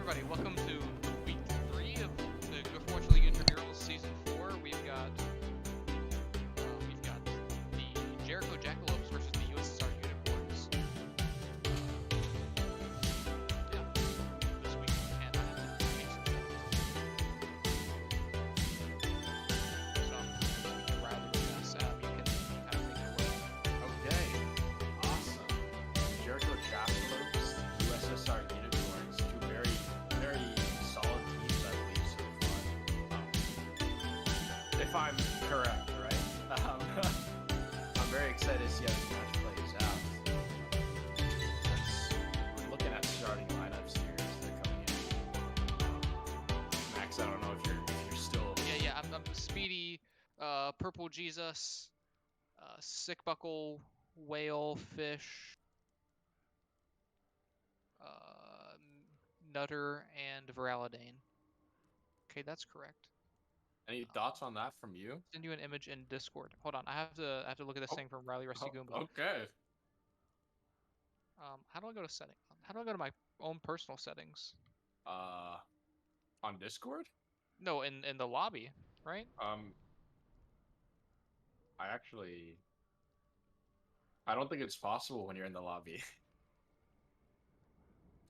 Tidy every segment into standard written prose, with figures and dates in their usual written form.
everybody, welcome to week 3 of the Gopherwatch League Intramurals Season 4. We've got the Jericho Jackalopes versus the USSR Unicorns. Yeah, this week, and I have to make some So, Riley with us, you can kind of take it away. Okay, awesome. Jericho Jackalopes, USSR Unicorns, two very solid teams, I believe, so far. If I'm correct, right? I'm very excited to see how this match plays out. We're looking at starting lineups here as they're coming in. Max, I don't know if you're still. Yeah, I'm Speedy, Purple Jesus, Sick Buckle, Whale, Fish, Nutter, and Viralidane. Okay, that's correct. Any thoughts on that from you? Send you an image in Discord. Hold on, I have to look at this thing from Riley Rusty Goomba. Okay. How do I go to settings? How do I go to my own personal settings? On Discord? No, in the lobby, right? I don't think it's possible when you're in the lobby.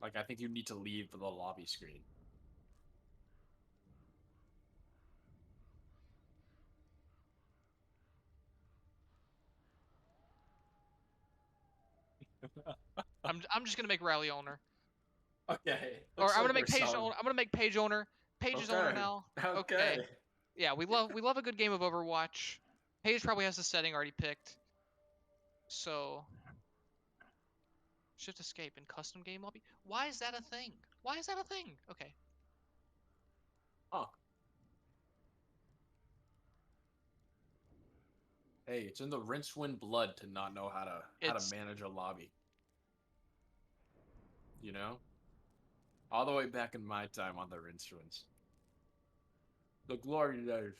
Like, I think you need to leave the lobby screen. I'm just gonna make Riley owner. Okay. Or I'm gonna make Paige owner. I'm gonna make Paige owner. Paige is owner now. Okay. Yeah, we love a good game of Overwatch. Paige probably has the setting already picked. So shift escape in custom game lobby. Why is that a thing? Why is that a thing? Okay. Oh. Hey, it's in the Rincewind blood to not know how to manage a lobby. You know? All the way back in my time on the Rincewinds. The glory days.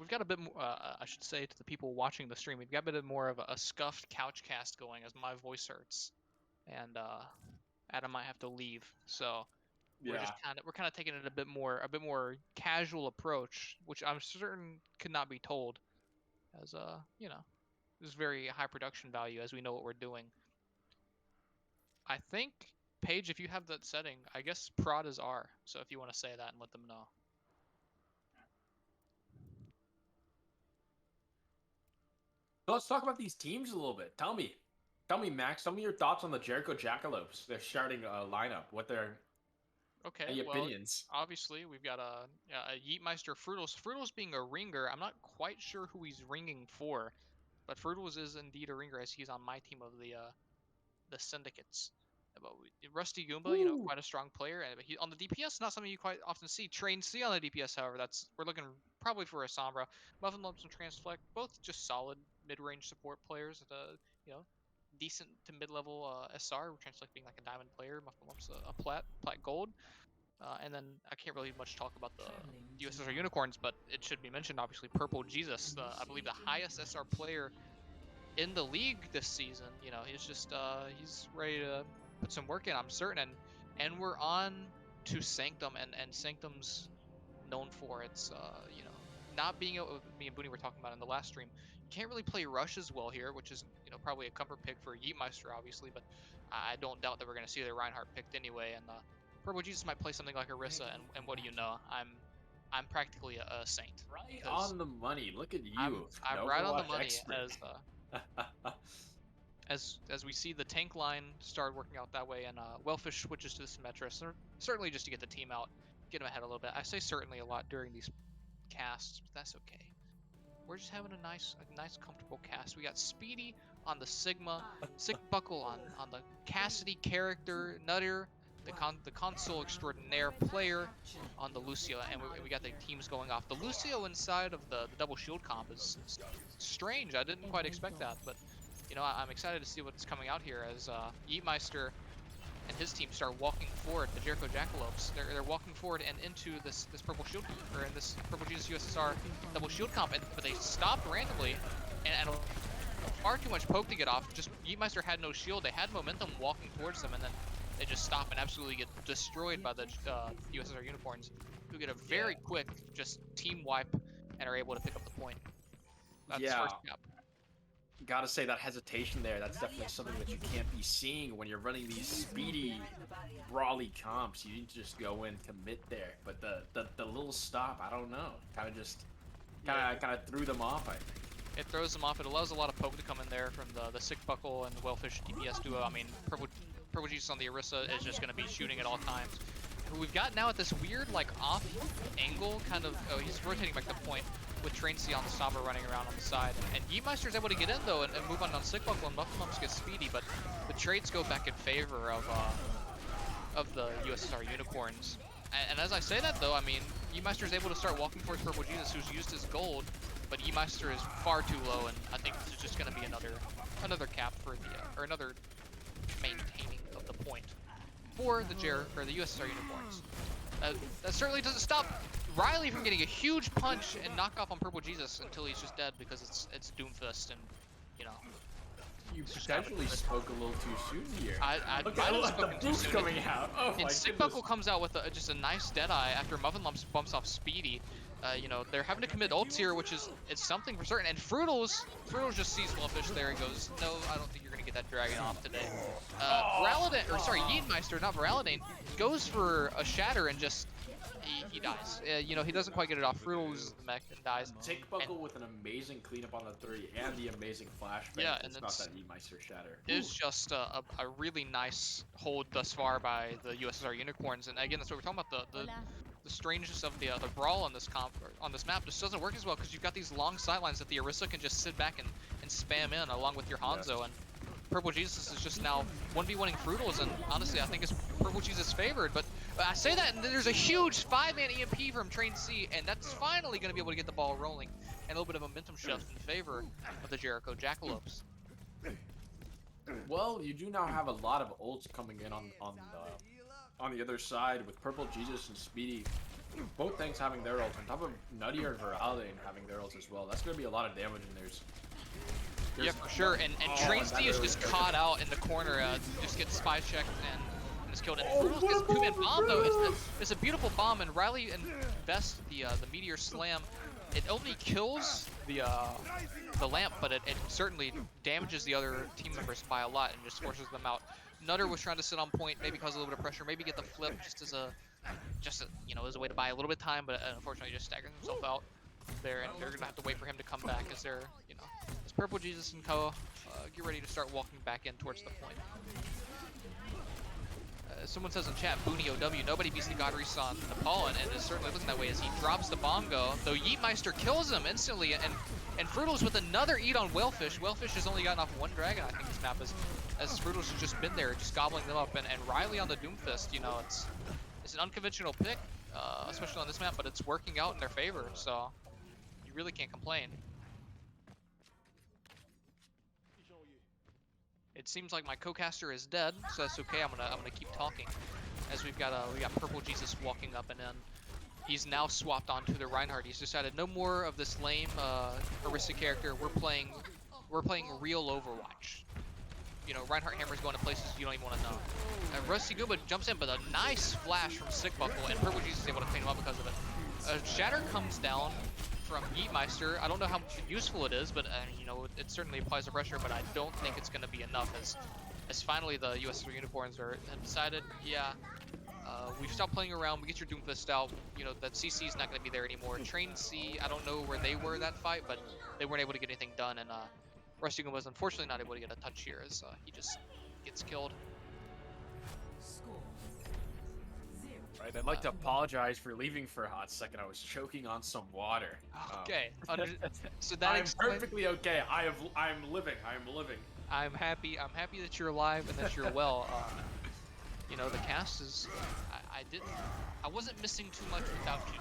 We've got a bit more, I should say to the people watching the stream, we've got a bit more of a scuffed couch cast going as my voice hurts. And Adam might have to leave. So we're kind of taking it a bit more casual approach, which I'm certain could not be told as there's very high production value as we know what we're doing. I think Paige, if you have that setting, I guess prod is R. So if you want to say that and let them know. So let's talk about these teams a little bit. Tell me, Max. Tell me your thoughts on the Jericho Jackalopes. Their starting lineup. What their any opinions? Obviously, we've got a Yeetmeister Fruitles. Fruitles being a ringer, I'm not quite sure who he's ringing for, but Fruitles is indeed a ringer as he's on my team of the syndicates. But Rusty Goomba, quite a strong player, and he on the DPS, not something you quite often see. Train C on the DPS, however, we're looking probably for a Sombra. Muffin Lumps and Transflect, both just solid mid-range support players at decent to mid-level SR. Transflect being like a diamond player, Muffin Lumps a plat gold. And then I can't really much talk about the USSR Unicorns, but it should be mentioned, obviously, Purple Jesus, I believe the highest SR player in the league this season. He's just he's ready to put some work in, I'm certain, and we're on to Sanctum, and Sanctum's known for its not being able. Me and Booney were talking about in the last stream. You can't really play Rush as well here, which is probably a comfort pick for Yeetmeister, obviously, but I don't doubt that we're going to see the Reinhardt picked anyway, and Purple Jesus might play something like Orisa, and what do you know? I'm practically a saint. Right on the money. Look at you. I'm right on the money as we see the tank line start working out that way, and Wellfish switches to the Symmetra, certainly just to get the team out, get them ahead a little bit. I say certainly a lot during these casts, but that's okay. We're just having a nice comfortable cast. We got Speedy on the Sigma, Sick Buckle on the Cassidy character, Nutter, the console extraordinaire player on the Lucio, and we got the teams going off. The Lucio inside of the double shield comp is strange. I didn't quite expect that, but I'm excited to see what's coming out here as Yeetmeister and his team start walking forward. The Jericho Jackalopes, they're walking forward and into this purple shield, or in this Purple Jesus USSR double shield comp, but they stopped randomly and far too much poke to get off. Just Yeetmeister had no shield. They had momentum walking towards them, and then they just stop and absolutely get destroyed by the USSR Unicorns, who get a very quick just team wipe and are able to pick up the point. That's Yeah, first cap. gotta say that hesitation there, that's definitely something that you can't be seeing when you're running these speedy, brawly comps. You need to just go in, commit there. But the little stop, I don't know, kind of just kind of threw them off, I think. It throws them off. It allows a lot of poke to come in there from the Sick Buckle and the Wellfish DPS duo. I mean, Purple Jesus on the Orisa is just going to be shooting at all times. Who we've got now at this weird, like, off angle, kind of, oh, he's rotating back the point with Train C on the stopper running around on the side. And Yeetmeister's able to get in, though, and move on Sick Buckle, and Muffin Lumps get speedy, but the trades go back in favor of the USSR Unicorns. And as I say that, though, I mean, Yeetmeister's able to start walking towards Purple Jesus, who's used his gold, but Yeetmeister is far too low, and I think this is just going to be another cap for the, or another maintaining of the point for the USSR Unicorns. That certainly doesn't stop Riley from getting a huge punch and knock off on Purple Jesus until he's just dead because it's Doomfist, and you know. You potentially spoke a little too soon here. I Look might at have spoken the too boost soon. coming out. Oh my And Sick goodness. Buckle comes out with just a nice Deadeye after Muffin Lumps bumps off Speedy. You know, they're having to commit ults here, which is something for certain. And Fruitles just sees Wellfish there and goes, no, I don't think you're going to get that dragon off today. Yeetmeister, not Viralidane, goes for a Shatter and just, he dies. You know, he doesn't quite get it off. Fruitles loses the mech and dies. Sick Buckle with an amazing cleanup on the 3 and the amazing flashbang. Yeah, and it's not that Yeetmeister Shatter. It's just a really nice hold thus far by the USSR Unicorns. And again, that's what we're talking about, the strangeness of the brawl on this map just doesn't work as well because you've got these long sidelines that the Orisa can just sit back and spam in along with your Hanzo, and Purple Jesus is just now 1v1ing Fruitles, and honestly I think it's Purple Jesus favored, but I say that and there's a huge 5-man EMP from Train C, and that's finally going to be able to get the ball rolling and a little bit of momentum shift in favor of the Jericho Jackalopes. Well, you do now have a lot of ults coming in on the other side with Purple Jesus and Speedy. Both tanks having their ults, on top of Nuttier and Viralidane having their ults as well. That's going to be a lot of damage, and there's yeah, for sure. And Train C is just caught out in the corner, just gets spy checked and is killed. And Fruitles gets a 2-man bomb, though. It's a beautiful bomb, and Riley invests the Meteor Slam. It only kills the lamp, but it certainly damages the other team members by a lot and just forces them out. Nutter was trying to sit on point, maybe cause a little bit of pressure, maybe get the flip just as a way to buy a little bit of time, but unfortunately just staggers himself out there, and they're gonna have to wait for him to come back as they're, as Purple Jesus and Co. Get ready to start walking back in towards the point. Someone says in chat, Booney OW, nobody beats the Godrese on Nepal, and it's certainly looking that way as he drops the bomb go, though Yeetmeister kills him instantly, and Fruitles with another eat on Wellfish. Wellfish has only gotten off one dragon, I think, this map, as Fruitles has just been there, just gobbling them up, and Riley on the Doomfist, it's an unconventional pick, especially on this map, but it's working out in their favor, so you really can't complain. It seems like my co-caster is dead, so that's okay. I'm gonna keep talking, as we got Purple Jesus walking up and in. He's now swapped onto the Reinhardt. He's decided no more of this lame Orisa character. We're playing real Overwatch. Reinhardt Hammer's going to places you don't even want to know. Rusty Goomba jumps in, but a nice flash from Sick Buckle, and Purple Jesus is able to clean him up because of it. Shatter comes down from Yeetmeister. I don't know how useful it is, but it certainly applies the pressure, but I don't think it's going to be enough as finally the USSR Unicorns have decided, we've stopped playing around, we get your Doomfist out, that CC is not going to be there anymore. Train C, I don't know where they were that fight, but they weren't able to get anything done, and Rusty Goomba was unfortunately not able to get a touch here as he just gets killed. Right, I'd like to apologize for leaving for a hot second. I was choking on some water. Okay, so that I'm perfectly okay. I'm living. I'm happy that you're alive and that you're well. The cast is, I wasn't missing too much without you.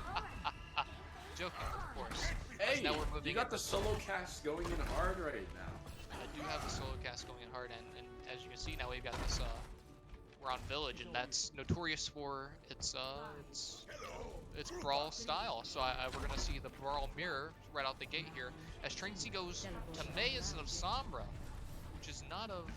Joking, of course. Hey, now we're moving you got the solo cast going in hard right now. I do have the solo cast going in hard, and as you can see now we've got this, we're on Village, and that's notorious for its brawl style. So we're gonna see the brawl mirror right out the gate here as Train C goes to Mei instead of Sombra, which is not of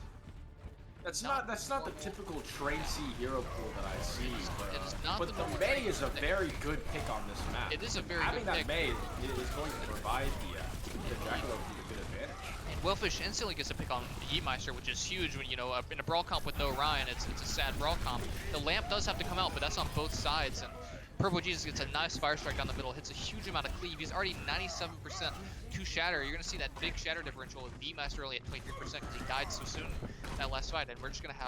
That's not the normal. typical Train C hero pool that I see, It is not but the the normal May training is a pick. very good pick on this map. It is a And very having good that pick. May is going to provide the Jackalope with a good advantage. And Wellfish instantly gets a pick on Yeetmeister, which is huge when, you know, in a brawl comp with no Ryan, it's a sad brawl comp. The lamp does have to come out, but that's on both sides, and Purple Jesus gets a nice fire strike down the middle, hits a huge amount of cleave. He's already 97% to shatter. You're going to see that big shatter differential with Yeetmeister only at 23% because he died so soon that last fight, and we're just going to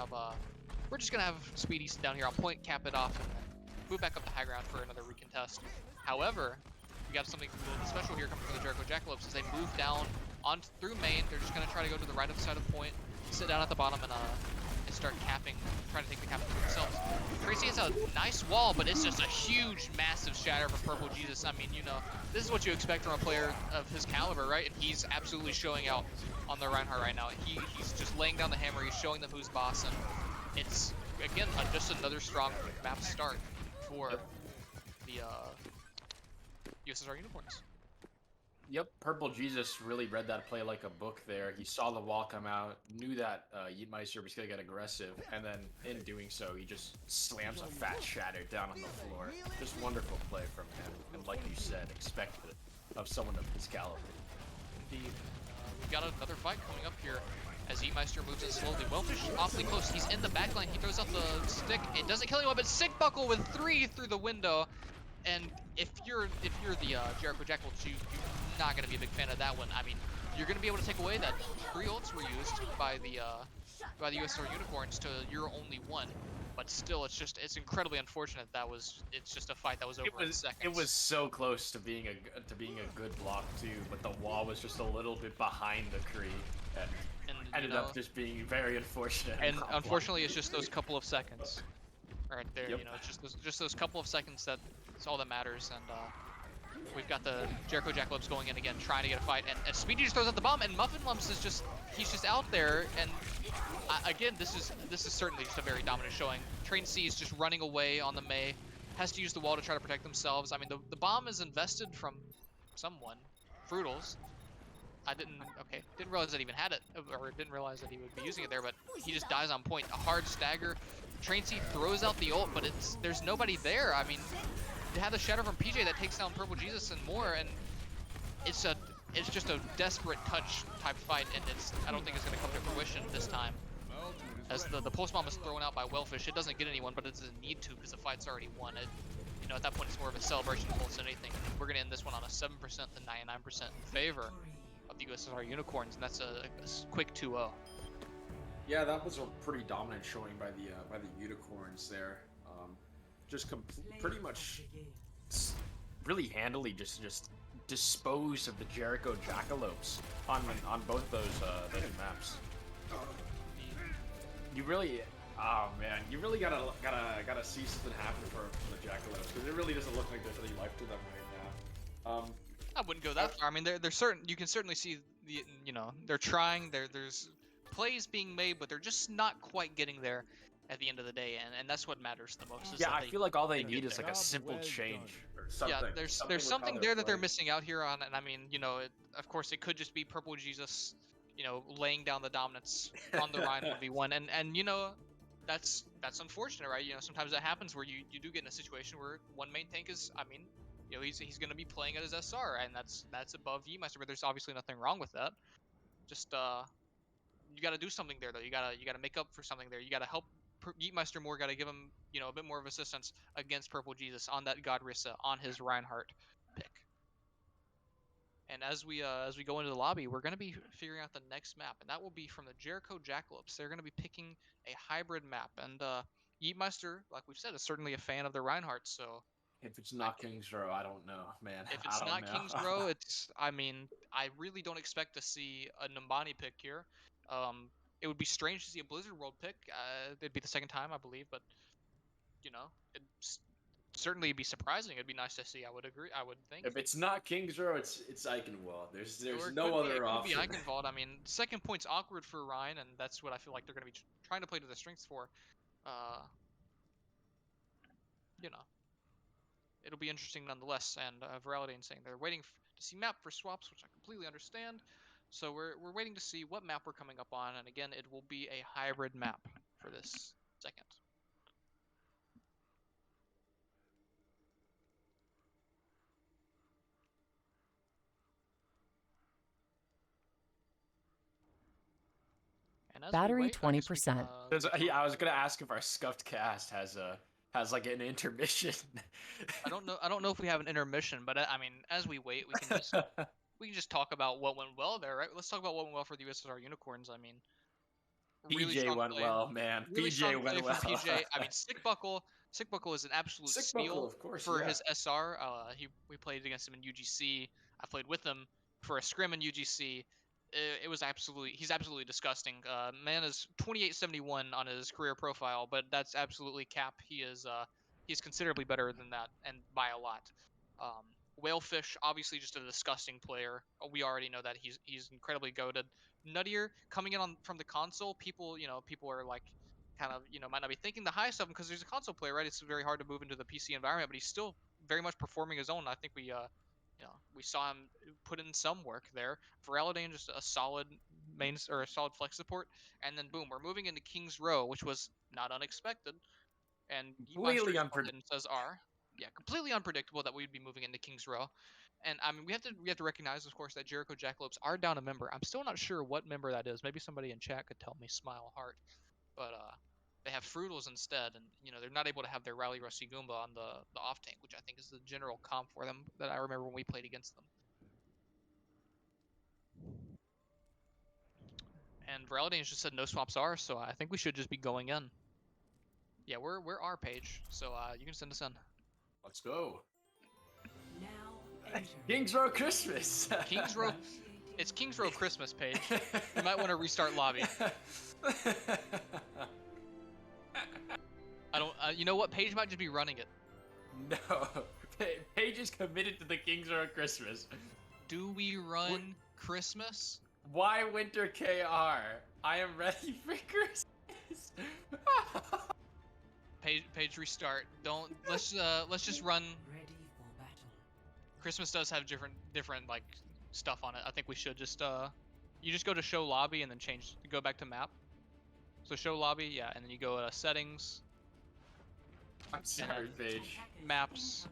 have Speedy sit down here on point, cap it off, and then move back up the high ground for another recontest. However, we got something a little special here coming from the Jericho Jackalopes as they move down on through main. They're just going to try to go to the right of the side of the point, sit down at the bottom, and start capping, trying to take the cap for themselves. Tracy has a nice wall, but it's just a huge, massive shatter from Purple Jesus. I mean, you know, this is what you expect from a player of his caliber, right? And he's absolutely showing out on the Reinhardt right now. He's just laying down the hammer. He's showing them who's boss, and it's, again, just another strong map start for the USSR Unicorns. Yep, Purple Jesus really read that play like a book there. He saw the wall come out, knew that Yeetmeister was going to get aggressive, and then in doing so, he just slams a fat shatter down on the floor. Just wonderful play from him, and like you said, expected of someone of his caliber. Indeed. We've got another fight coming up here as Yeetmeister moves in slowly. Wellfish awfully close. He's in the backline. He throws out the stick. It doesn't kill anyone, but Sick Buckle with 3 through the window. And if you're the Jericho Jackal, you're not going to be a big fan of that one. I mean, you're going to be able to take away that 3 ults were used by the USSR Unicorns to your only 1. But still, it's incredibly unfortunate it's just a fight that was over in seconds. It was so close to being a good block too, but the wall was just a little bit behind the Kree and ended up just being very unfortunate. And unfortunately, it's just those couple of seconds right there. Yep. You know, it's just those couple of seconds that's all that matters. And we've got the Jericho Jackalopes going in again, trying to get a fight, and Speedy just throws out the bomb, and Muffin Lumps is he's just out there, and again, this is certainly just a very dominant showing. Train C is just running away on the May, has to use the wall to try to protect themselves. I mean, the bomb is invested from someone, Fruitals. Didn't realize that he even had it, or didn't realize that he would be using it there, but he just dies on point. A hard stagger. Train C throws out the ult, but there's nobody there. I mean, they have the shatter from PJ that takes down Purple Jesus and more, and it's just a desperate touch type fight, and I don't think it's going to come to fruition this time. As the pulse bomb is thrown out by Wellfish, it doesn't get anyone, but it doesn't need to because the fight's already won. You know, at that point, it's more of a celebration pulse than anything. We're going to end this one on a 7% to 99% in favor of the USSR Unicorns, and that's a quick 2-0. Yeah, that was a pretty dominant showing by the Unicorns there. Pretty much really handily just disposed of the Jericho Jackalopes on both those maps. You really, oh man, you really gotta see something happen for the Jackalopes because it really doesn't look like there's any life to them right now. I wouldn't go that far. I mean, they're certain. You can certainly see they're trying. There's plays being made, but they're just not quite getting there at the end of the day, and that's what matters the most. Yeah, I feel like all they need is like a simple change or something. Yeah, there's something there that they're missing out here on, and I mean, you know, of course, it could just be Purple Jesus, you know, laying down the dominance on the Rhine 1v1, and you know, that's unfortunate, right? You know, sometimes that happens where you do get in a situation where one main tank is, I mean, you know, he's going to be playing at his SR, and that's above Yeetmeister, but there's obviously nothing wrong with that. Just you got to do something there, though. You gotta make up for something there. You got to help Yeetmeister more. Got to give him, you know, a bit more of assistance against Purple Jesus on that God Rissa on his Reinhardt pick. And as we go into the lobby, we're going to be figuring out the next map, and that will be from the Jericho Jackalopes. They're going to be picking a hybrid map, and Yeetmeister, like we've said, is certainly a fan of the Reinhardt. So if it's not King's Row, I don't know, man. if it's not King's Row, I mean, I really don't expect to see a Numbani pick here. It would be strange to see a Blizzard World pick. It'd be the second time, I believe, but you know, it'd certainly be surprising. It'd be nice to see. I would agree. I would think. If it's not King's Row, it's Eichenwald. There's no other option. It could be Eichenwald. I mean, second point's awkward for Ryan, and that's what I feel like they're going to be trying to play to their strengths for. You know, it'll be interesting nonetheless. And Virality saying they're waiting to see map for swaps, which I completely understand. So we're waiting to see what map we're coming up on, and again, it will be a hybrid map for this second. And as Battery we wait, I guess we can, 20%. I was gonna ask if our scuffed cast has like an intermission. I don't know if we have an intermission, but I mean, as we wait, we can just talk about what went well there, right? Let's talk about what went well for the USSR Unicorns. I mean, really PJ strong went play. well, man. Really PJ strong play went from well. PJ. I mean, Sickbuckle is an absolute Sick buckle, steal of course, for yeah. his SR. We played against him in UGC. I played with him for a scrim in UGC. It was he's absolutely disgusting. Man is 2871 on his career profile, but that's absolutely cap. He's considerably better than that, and by a lot. Whalefish, obviously just a disgusting player. We already know that he's incredibly goated. Nuttier coming in on from the console, people are like kind of might not be thinking the highest of him because he's a console player, right? It's very hard to move into the PC environment, but he's still very much performing his own. I think we saw him put in some work there. Viralidane just a solid main or a solid flex support, and then boom, we're moving into King's Row, which was not unexpected. And Yeetmeister Completely just unpredictable. and says R. Yeah, completely unpredictable that we'd be moving into King's Row. And I mean, we have to recognize, of course, that Jericho Jackalopes are down a member. I'm still not sure what member that is. Maybe somebody in chat could tell me. Smile heart. But they have Fruitals instead, and they're not able to have their Rally Rusty Goomba on the off tank, which I think is the general comp for them that I remember when we played against them. And Viralidane's just said no swaps are, so I think we should just be going in. Yeah, we're our page, so you can send us in. Let's go. Kings Row Christmas. Kings Row. It's Kings Row Christmas page. You might want to restart lobby. I don't. You know what? Paige might just be running it. No, Paige is committed to the Kings Row Christmas. Do we run Christmas? Why Winter KR? I am ready for Christmas. Page restart. Don't. Let's just run. Christmas does have different like stuff on it. I think we should just you just go to show lobby and then go back to map. So show lobby, yeah, and then you go settings. I'm sorry, Paige. Maps.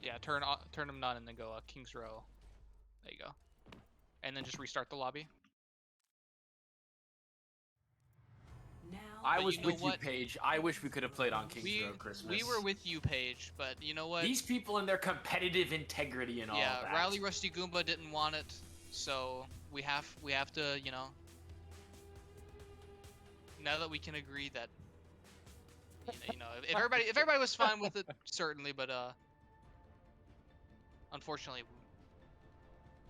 Yeah, turn them on and then go Kings Row. There you go. And then just restart the lobby. I was with you, Paige. I wish we could have played on Kings Row Christmas. We were with you, Paige, but you know what? These people and their competitive integrity and all that. Yeah, Rally Rusty Goomba didn't want it, so we have to, now that we can agree that if everybody was fine with it, certainly, but unfortunately,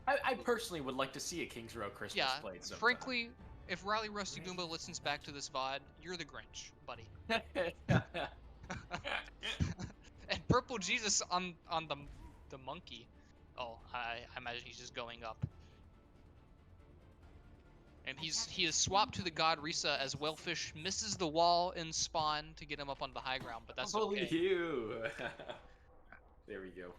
I personally would like to see a Kings Row Christmas played sometime. Frankly, if Rally Rusty Goomba listens back to this VOD, you're the Grinch, buddy. And Purple Jesus on the monkey. Oh, I imagine he's just going up. And he is swapped to the god Risa as Whalefish misses the wall in spawn to get him up on the high ground, but that's okay. You. There we go.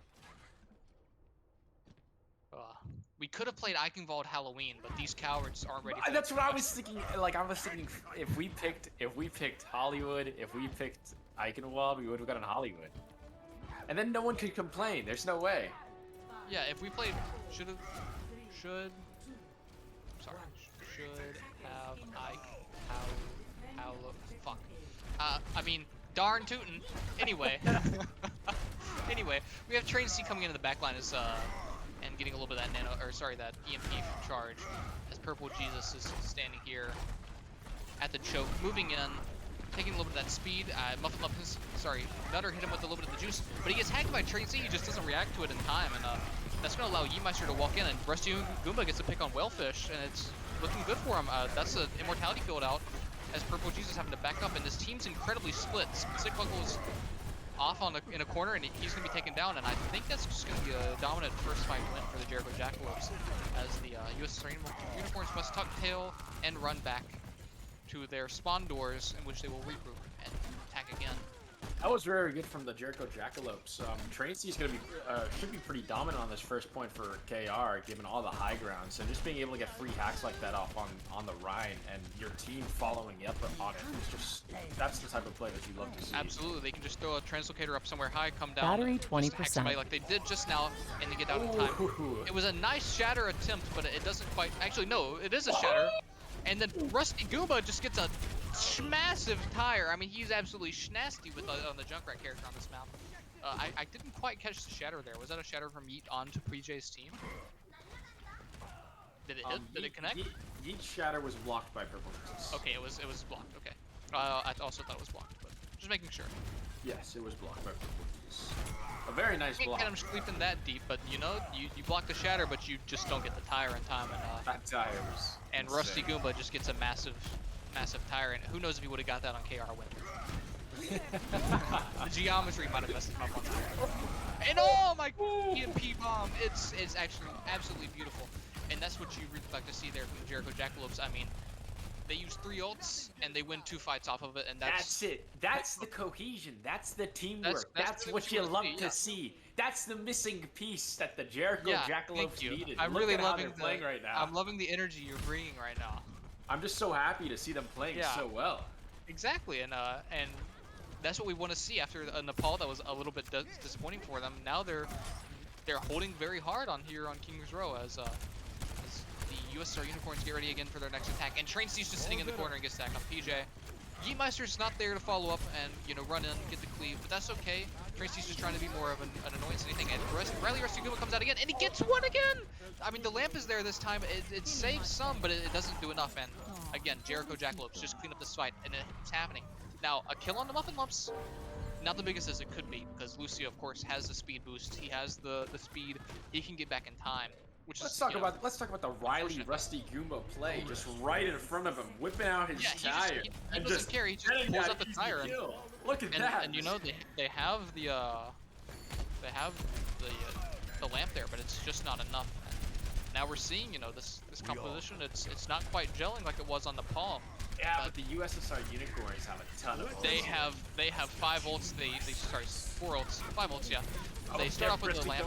We could have played Eichenwald Halloween, but these cowards aren't ready. That's what I was thinking. Like I was thinking, if we picked Hollywood, if we picked Eichenwald, we would have gotten Hollywood, and then no one could complain. There's no way. Yeah, if we played, should have fuck. I mean, darn tootin'. Anyway, we have Train C coming into the backline as and getting a little bit of that that EMP charge as Purple Jesus is standing here at the choke, moving in, taking a little bit of that speed. Muffin up his, Nutter hit him with a little bit of the juice, but he gets hacked by Train C. He just doesn't react to it in time, and that's going to allow Yeetmeister to walk in, and Rusty Goomba gets a pick on Whalefish, and it's looking good for him. That's an Immortality build out as Purple Jesus having to back up, and this team's incredibly split. Sickbuckle's off in a corner, and he's going to be taken down, and I think that's just going to be a dominant first fight win for the Jericho Jackalopes, as the USSR Unicorns must tuck tail and run back to their spawn doors, in which they will regroup and attack again. That was very good from the Jericho Jackalopes. Tracy's gonna be should be pretty dominant on this first point for KR, given all the high grounds and just being able to get free hacks like that off on the Rhine and your team following up on it. It's just that's the type of play that you love to see. Absolutely, they can just throw a translocator up somewhere high, come down, Battery just hack somebody 20%. like they did just now, and they get out in time. Ooh. It was a nice shatter attempt, but it doesn't quite. Actually, no, it is a shatter. And then Rusty Goomba just gets a massive tire. I mean, he's absolutely schnasty with on the Junkrat character on this map. I didn't quite catch the shatter there. Was that a shatter from Yeet onto PJ's team? Did it hit? Did it connect? Yeet's shatter was blocked by Purple Jesus. Okay, it was blocked. Okay. I also thought it was blocked, but just making sure. Yes, it was blocked by Purple Jesus. A very nice Can't block. get him sleeping that deep, but you know, you block the shatter, but you just don't get the tire in time, That tire was and insane. Rusty Goomba just gets a massive tire, and who knows if he would have got that on KR Winter. The geometry might have messed him up on that. And oh my EMP bomb! It's actually absolutely beautiful, and that's what you really like to see there from the Jericho Jackalopes. I mean, they use 3 ults and they win 2 fights off of it, and That's it. That's the cohesion. That's the teamwork. That's really what you wanna love see, to yeah. see. That's the missing piece that the Jericho Yeah, Jackalopes thank you. needed. I'm Look really at how loving they're playing right now. I'm loving the energy you're bringing right now. I'm just so happy to see them playing Yeah. so well. Exactly, and that's what we want to see after a Nepal that was a little bit disappointing for them. Now they're holding very hard on here on King's Row as the USSR Unicorns get ready again for their next attack. And Train C's just sitting in the corner and gets attacked on PJ. Yeetmeister's not there to follow up and, you know, run in, get the cleave, but that's okay. Train C's just trying to be more of an annoyance than anything. And Riley Rusty Goomba comes out again, and he gets one again! I mean, the lamp is there this time. It saves some, but it doesn't do enough. And again, Jericho Jackalopes just clean up this fight, and it's happening. Now, a kill on the Muffin Lumps, not the biggest as it could be, because Lucio, of course, has the speed boost. He has the speed. He can get back in time. Which Let's is, talk you know, about the Riley Rusty Goomba play, just right in front of him, whipping out his tire, he and doesn't just care. He just getting pulls that up the easy tire. kill. Look at that! And you know they have the lamp there, but it's just not enough. And now we're seeing, you know, this composition. It's not quite gelling like it was on the Paul. Yeah, but the USSR Unicorns have a ton of ults. They have 5 ults. Sorry, 4 ults, 5 ults. Yeah. They start off with the lamp.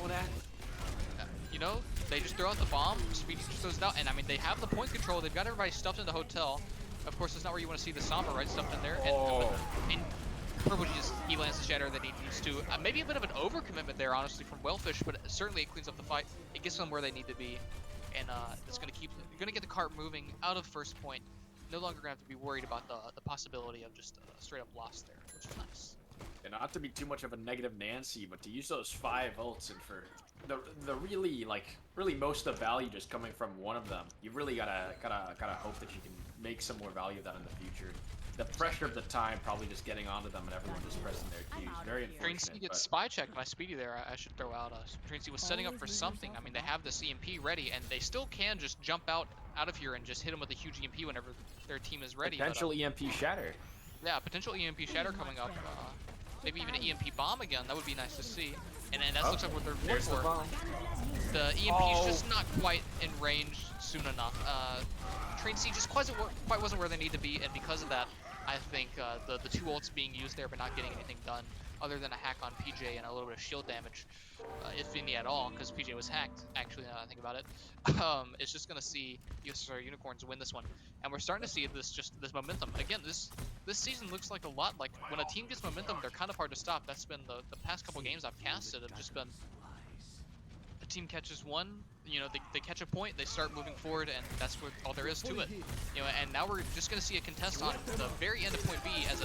You know, they just throw out the bomb, Speedy just throws it out, and I mean, they have the point control, they've got everybody stuffed in the hotel. Of course, that's not where you want to see the Sombra, right, stuffed in there. And Purple he lands the shatter that he needs to. Maybe a bit of an overcommitment there, honestly, from Wellfish, but certainly it cleans up the fight. It gets them where they need to be, and it's going to you're going to get the cart moving out of first point. No longer going to have to be worried about the possibility of just a straight up loss there, which is nice. And not to be too much of a negative Nancy, but to use those 5 ults and for the really most of the value just coming from one of them, you really gotta hope that you can make some more value of that in the future. The pressure of the time probably just getting onto them and everyone just pressing their cues. Very Train C unfortunate. gets spy checked by Speedy there. I should throw out. Train C was setting up for something. I mean, they have this EMP ready, and they still can just jump out of here and just hit them with a huge EMP whenever their team is ready. Potential EMP shatter. Yeah, potential EMP shatter coming up. Maybe even an EMP bomb again. That would be nice to see. And that looks like what they're looking for. The bomb. The EMP's just not quite in range soon enough. Train C just quite wasn't where they need to be, and because of that, I think the 2 ults being used there but not getting anything done other than a hack on PJ and a little bit of shield damage, if any at all, because PJ was hacked, actually, now that I think about it. It's just going to see USSR Unicorns win this one. And we're starting to see this momentum. Again, this season looks like a lot like when a team gets momentum, they're kind of hard to stop. That's been the past couple games I've casted have just been a team catches one, you know, they catch a point, they start moving forward, and that's what all there is to it. You know, and now we're just going to see a contest on the very end of point B as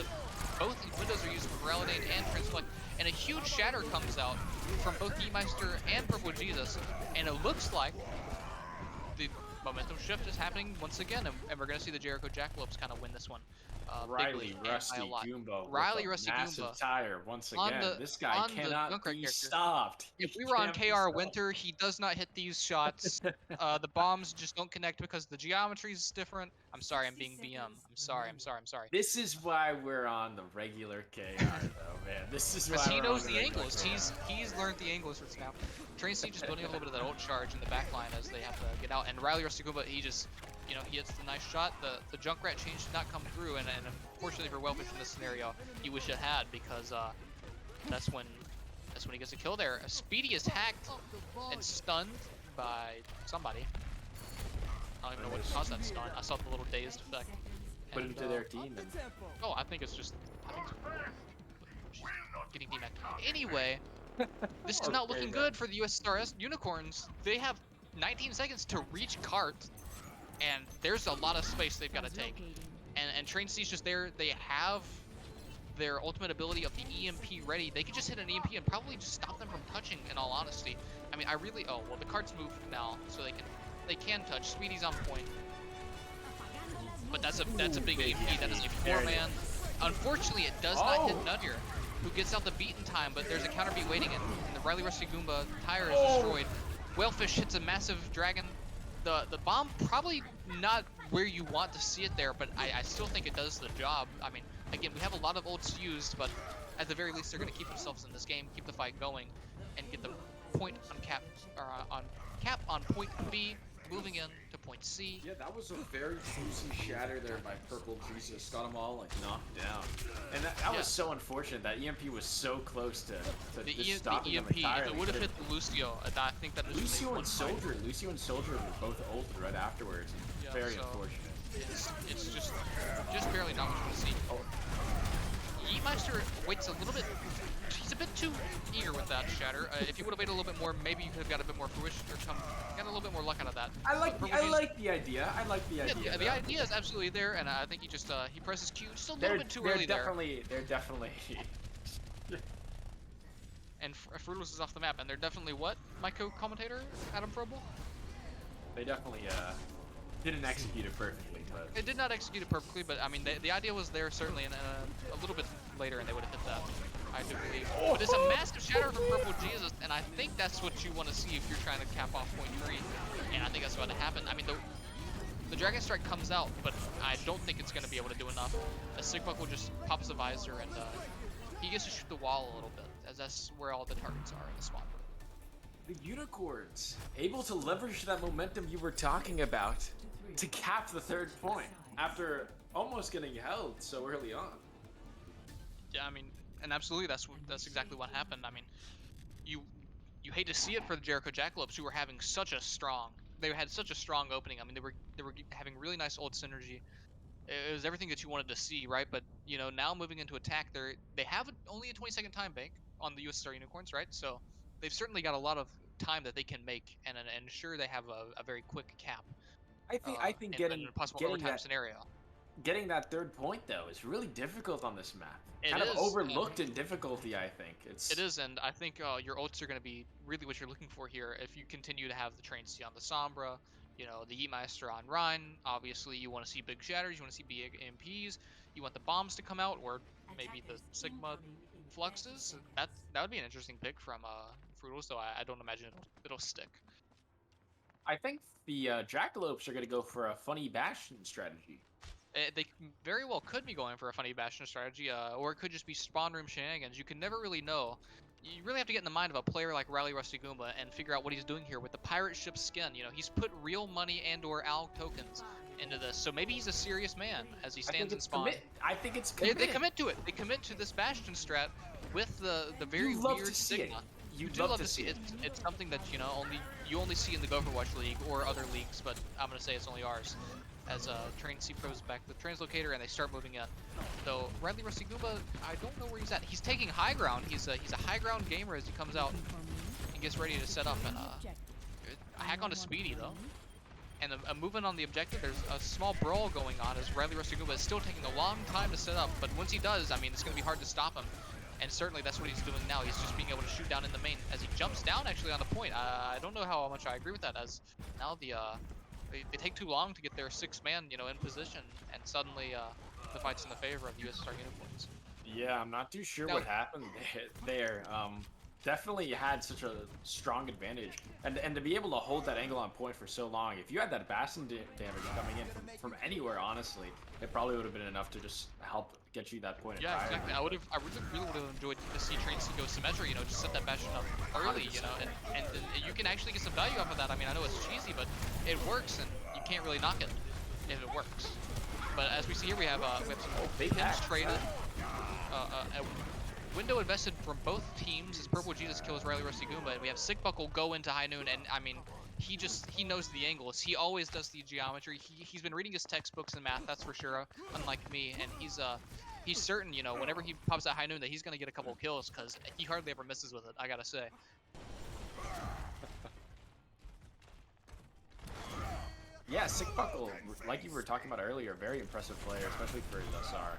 both windows are used for Validate and Transflect, and a huge shatter comes out from both Yeetmeister and Purple Jesus, and it looks like the momentum shift is happening once again, and we're going to see the Jericho Jackalopes kind of win this one. Riley Rusty Goomba. Riley Rusty massive Goomba. tire once again. This guy cannot be stopped. If we were on KR Winter, he does not hit these shots. The bombs just don't connect because the geometry is different. I'm sorry, I'm being BM. I'm sorry. This is why we're on the regular KR, though, man. This is why he we're knows on the regular angles. KR. He's learned the angles for now. Train C just building a little bit of that ult charge in the back line as they have to get out. And Riley Rusty Goomba, he just You know, he hits the nice shot. The Junkrat change did not come through, and unfortunately for Wellfish in this scenario, he wish it had, because that's when he gets a kill there. Speedy is hacked and stunned by somebody. I don't even know what caused that stun. I saw the little dazed effect. Put it into their team. And... Oh, I think it's getting demacked. Anyway, this is not looking good for the USSR Unicorns. They have 19 seconds to reach cart, and there's a lot of space they've got to take. And Train C's just there. They have their ultimate ability of the EMP ready. They could just hit an EMP and probably just stop them from touching, in all honesty. I mean, oh, well, the cart's moved now, so they can touch. Speedy's on point. But that's a big EMP. That is a 4-man. Unfortunately, it does not hit Nudger, who gets out the beat in time, but there's a counter beat waiting, and the Riley Rusty Goomba tire is destroyed. Whalefish hits a massive dragon. The bomb, probably not where you want to see it there, but I still think it does the job. I mean, again, we have a lot of ults used, but at the very least, they're going to keep themselves in this game, keep the fight going, and get the point on cap, or on cap on point B, moving in to point C. Yeah, that was a very juicy shatter there by Purple Jesus. Got them all like knocked down, and that was so unfortunate. That EMP was so close to just stopping the EMP. them entirely. If it would have hit the Lucio, I think that Lucio and Soldier were both ulted right afterwards. Yeah, very unfortunate. It's just barely not what you want to see. Oh. Yeetmeister waits a little bit. He's a bit too eager with that shatter. If he would have waited a little bit more, maybe he could have got a bit more fruition, or got a little bit more luck out of that. I like the idea. Yeah, the idea is absolutely there, and I think he just he presses Q just a little bit too early there. They're definitely. And Fruitless is off the map, and they're definitely what? My co-commentator, Adam Frobel? They definitely didn't execute it perfectly, but... They did not execute it perfectly, but I mean, the idea was there certainly, and a little bit later, and they would have hit that, I do believe. But it's a massive shatter from Purple Jesus, and I think that's what you want to see if you're trying to cap off point 3, and I think that's about to happen. I mean, the Dragon Strike comes out, but I don't think it's going to be able to do enough. Sigbuck will just pops the visor, and he gets to shoot the wall a little bit, as that's where all the targets are in the spawn. The Unicorns, able to leverage that momentum you were talking about to cap the 3rd point after almost getting held so early on. Yeah, I mean, and absolutely, that's exactly what happened. I mean, you hate to see it for the Jericho Jackalopes, who were having they had such a strong opening. I mean, they were having really nice old synergy. It was everything that you wanted to see, right? But you know, now moving into attack, they have only a 20-second time bank on the USSR Unicorns, right? So they've certainly got a lot of time that they can make and ensure they have a very quick cap. I think getting a possible overtime scenario. Getting that 3rd point though is really difficult on this map. It is overlooked in difficulty, I think. It is, and I think your ults are going to be really what you're looking for here. If you continue to have the Train C on the Sombra, you know, the Yeetmeister on Rhine, obviously you want to see big shatters, you want to see big MPs, you want the bombs to come out, or maybe the Sigma fluxes. That would be an interesting pick from Fruitals, though I don't imagine it'll stick. I think the Jackalopes are going to go for a funny Bastion strategy. They very well could be going for a funny Bastion strategy, or it could just be spawn room shenanigans. You can never really know. You really have to get in the mind of a player like Riley Rusty Goomba and figure out what he's doing here with the pirate ship skin. You know, he's put real money and/or ALG tokens into this, so maybe he's a serious man as he stands in spawn. I think it's committed. They commit to it. They commit to this Bastion strat with the very weird Sigma. You do love to see it. It's something that you only see in the Gopherwatch League or other leagues, but I'm gonna say it's only ours. As Train C pros back the translocator and they start moving in. Though Riley Rusty Goomba, I don't know where he's at. He's taking high ground. He's a high ground gamer as he comes out and gets ready to set up and a hack onto Speedy though. And a movement on the objective. There's a small brawl going on as Riley Rusty Goomba is still taking a long time to set up, but once he does, I mean, it's gonna be hard to stop him. And certainly that's what he's doing now. He's just being able to shoot down in the main as he jumps down actually on the point. I don't know how much I agree with that, as now they take too long to get their 6-man, in position, and suddenly the fight's in the favor of the USSR Unicorns. Yeah, I'm not too sure what happened there. definitely had such a strong advantage, and to be able to hold that angle on point for so long. If you had that Bastion damage coming in from anywhere, honestly, it probably would have been enough to just help get you that point Yeah, entirely. exactly. I really would have enjoyed to see Train C go symmetric, you know, just set that Bastion up early, you know, and you can actually get some value off of that. I mean, I know it's cheesy, but it works, and you can't really knock it if it works. But as we see here, we have some pins traded, a window invested from both teams as Purple Jesus kills Riley Rusty Goomba, and we have Sick Buckle go into High Noon, and I mean, he knows the angles. He always does the geometry. He's been reading his textbooks in math, that's for sure, unlike me, and he's certain, you know, whenever he pops out High Noon that he's gonna get a couple of kills, because he hardly ever misses with it, I gotta say. Yeah, Sick Buckle, like you were talking about earlier, very impressive player, especially for USSR.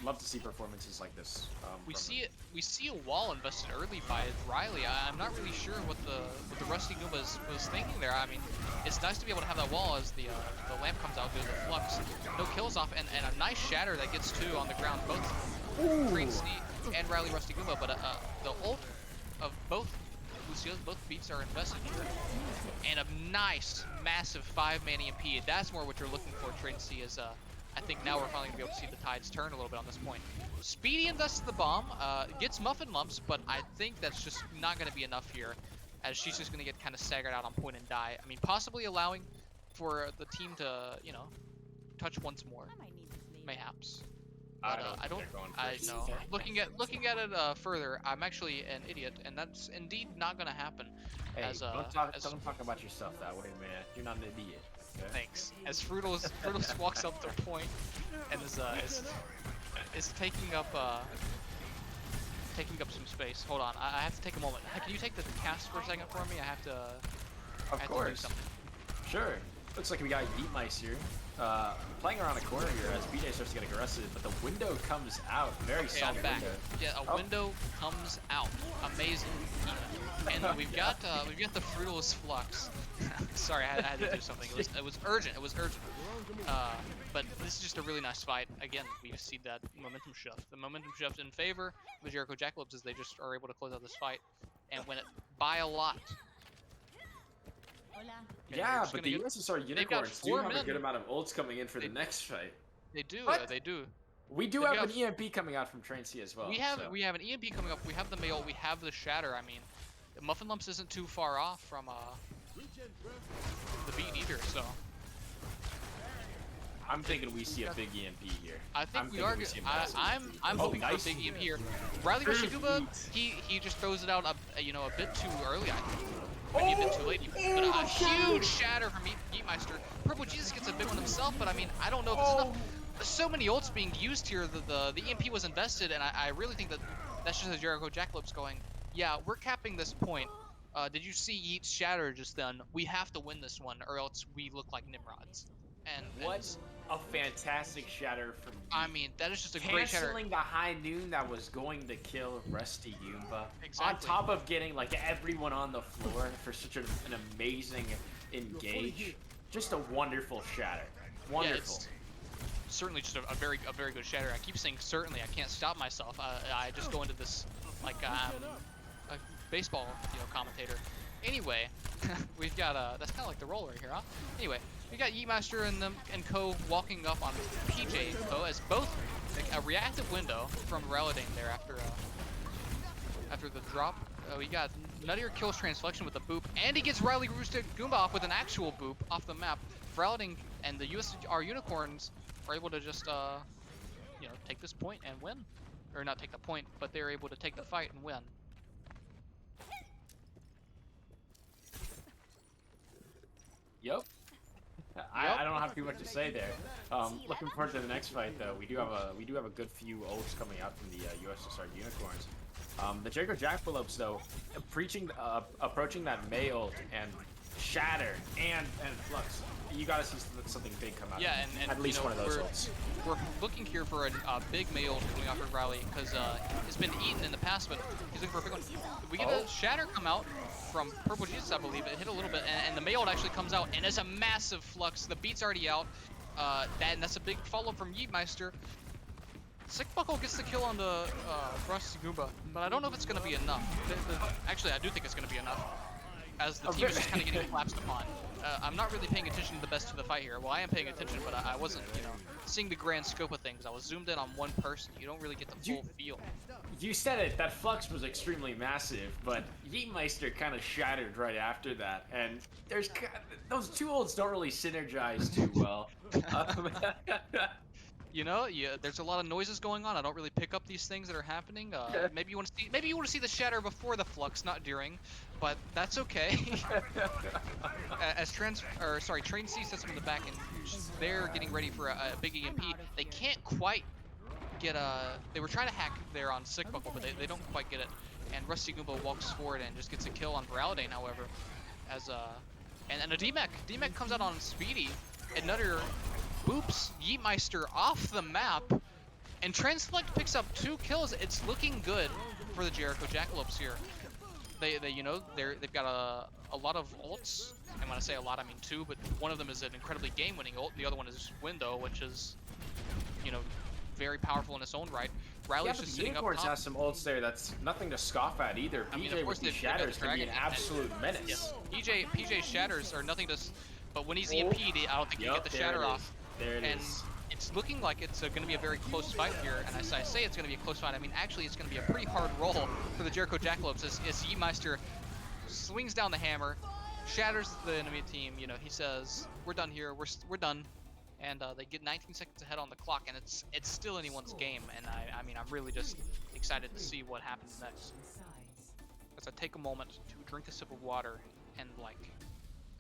Love to see performances like this. We see a wall invested early by Riley. I'm not really sure what the Rusty Goomba was thinking there. I mean, it's nice to be able to have that wall as the lamp comes out, goes the flux, no kills off, and a nice shatter that gets two on the ground, both Train C and Riley Rusty Goomba. But the ult of both Lucio's, both beats are invested here, and a nice massive 5-man EMP. That's more what you're looking for. Train C is I think now we're finally gonna be able to see the tides turn a little bit on this point. Speedy invests the bomb, gets Muffin Lumps, but I think that's just not gonna be enough here, as she's just gonna get kind of staggered out on point and die. I mean, possibly allowing for the team to, you know, touch once more, mayhaps. But I know. Looking at it further, I'm actually an idiot, and that's indeed not gonna happen. Hey, don't talk about yourself that way, man. You're not an idiot. Okay. Thanks. As Fruitles walks up to point and is taking up some space. Hold on, I have to take a moment. Can you take the cast for a second for me? I have to. Of course. To do something. Sure. Looks like we got Yeet Mice here, playing around a corner here as BJ starts to get aggressive, but the window comes out. Very solid window. Yeah, window comes out. Amazing. And we've got the Fruitless Flux. Sorry, I had to do something. It was urgent. It was urgent. But this is just a really nice fight. Again, we just see that momentum shift. The momentum shift in favor of the Jericho Jackalopes as they just are able to close out this fight and win it by a lot. Okay, yeah, but the USSR Unicorns do have a good amount of ults coming in for the next fight. They do. They do. We do have an EMP coming out from Train C as well. We have an EMP coming up. We have the Mail. We have the Shatter. I mean, Muffin Lumps isn't too far off from the beat either. So I'm thinking we see a big EMP here. I think we are. I'm hoping for a big EMP here. Riley Rusty Goomba, he just throws it out a bit too early. I think. Maybe a bit too late. But a huge shatter from Yeetmeister. Purple Jesus gets a big one himself, but I mean, I don't know if it's enough. There's so many ults being used here. The EMP was invested, and I really think that's just the Jericho Jackalopes going, yeah, we're capping this point. Did you see Yeet's shatter just then? We have to win this one, or else we look like Nimrods. And what a fantastic shatter from Yeet. I mean, that is just a great shatter. Canceling the High Noon that was going to kill Rusty Goomba. Exactly. On top of getting like everyone on the floor for such an amazing engage. Just a wonderful shatter. Wonderful. Yeah, certainly just a very good shatter. I keep saying certainly. I can't stop myself. I just go into this like a baseball commentator. Anyway, we've got that's kind of like the roller here, huh? Anyway, we got Yeetmaster and Co walking up on PJ Co as both a reactive window from Reladane there after the drop. We got Nuttier kills Transflexion with a boop, and he gets Riley Roosted Goomba off with an actual boop off the map. Reladane and the USSR Unicorns are able to just take this point and win, or not take the point, but they're able to take the fight and win. Yep. I don't have too much to say there. Looking forward to the next fight, though. We do have a good few ults coming out from the USSR Unicorns. The Jericho Jackalopes, though, approaching that May ult and Shatter and Flux. You gotta see something big come out. Yeah, and at least one of those ults. We're looking here for a big May ult coming off of Riley because it's been eaten in the past, but he's looking for a big one. We get a Shatter come out from Purple Jesus, I believe. It hit a little bit, and the May ult actually comes out, and it's a massive Flux. The beat's already out. And that's a big follow-up from Yeetmeister. Sick Buckle gets the kill on the Rusty Goomba, but I don't know if it's going to be enough. Actually, I do think it's going to be enough, as the team is just kind of getting collapsed upon. I'm not really paying attention to the best of the fight here. Well, I am paying attention, but I wasn't, seeing the grand scope of things. I was zoomed in on one person. You don't really get the full feel. You said it. That flux was extremely massive, but Yeetmeister kind of shattered right after that, and those two ults don't really synergize too well. There's a lot of noises going on. I don't really pick up these things that are happening. Maybe you want to see the shatter before the flux, not during, but that's okay. As Train C sets him in the back, and they're getting ready for a big EMP. They can't quite get They were trying to hack there on Sick Buckle, but they don't quite get it. And Rusty Goomba walks forward and just gets a kill on Viralidane, however, as and a DMech. DMech comes out on Speedy. Another boops Yeetmeister off the map, and Translect picks up 2 kills. It's looking good for the Jericho Jackalopes here. They've got a lot of ults, and when I say a lot, I mean 2, but one of them is an incredibly game-winning ult. The other one is Window, which is, very powerful in its own right. Riley's just sitting up top. Unicorns has some ults there that's nothing to scoff at either. PJ with the shatters can be an absolute menace. Yeah. PJ shatters are nothing to, but when he's EMP'd, I don't think you get the shatter off. There it and is. It's looking like it's going to be a very close fight here, and as I say it's going to be a close fight, I mean actually it's going to be a pretty hard roll for the Jericho Jackalopes as Yeetmeister swings down the hammer, shatters the enemy team. He says, "We're done here. We're done." And they get 19 seconds ahead on the clock, and it's still anyone's game. And I mean, I'm really just excited to see what happens next. As I take a moment to drink a sip of water and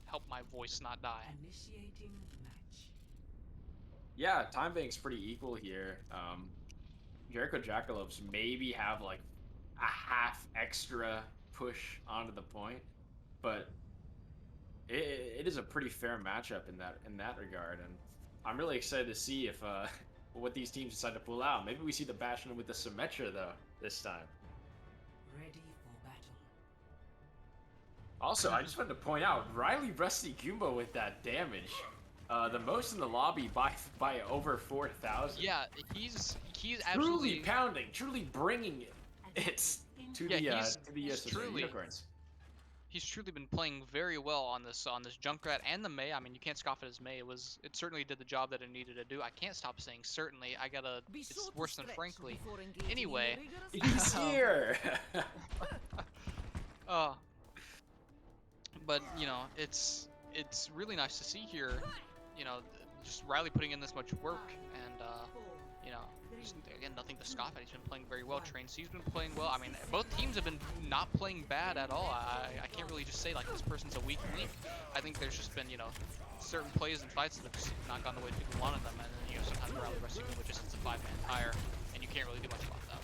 help my voice not die. Yeah, time bank's pretty equal here. Jericho Jackalopes maybe have a half extra push onto the point, but it is a pretty fair matchup in that regard, and I'm really excited to see if what these teams decide to pull out. Maybe we see the Bastion with the Symmetra though this time. Ready for battle. Also, I just wanted to point out Riley Rusty Goomba with that damage. The most in the lobby by over 4,000. Yeah, he's truly absolutely pounding, truly bringing it to the USSR Unicorns. He's truly been playing very well on this Junkrat and the Mei. I mean, you can't scoff at his Mei. It certainly did the job that it needed to do. I can't stop saying certainly. It's worse than frankly. Anyway, he's here. But it's really nice to see here. Just Riley putting in this much work, and again, nothing to scoff at. He's been playing very well. Train C's been playing well. I mean, both teams have been not playing bad at all. I can't really just say this person's a weak link. I think there's just been certain plays and fights that have just not gone the way people wanted them, and then sometimes Riley Rusty Goomba just hits a 5-man tire, and you can't really do much about that.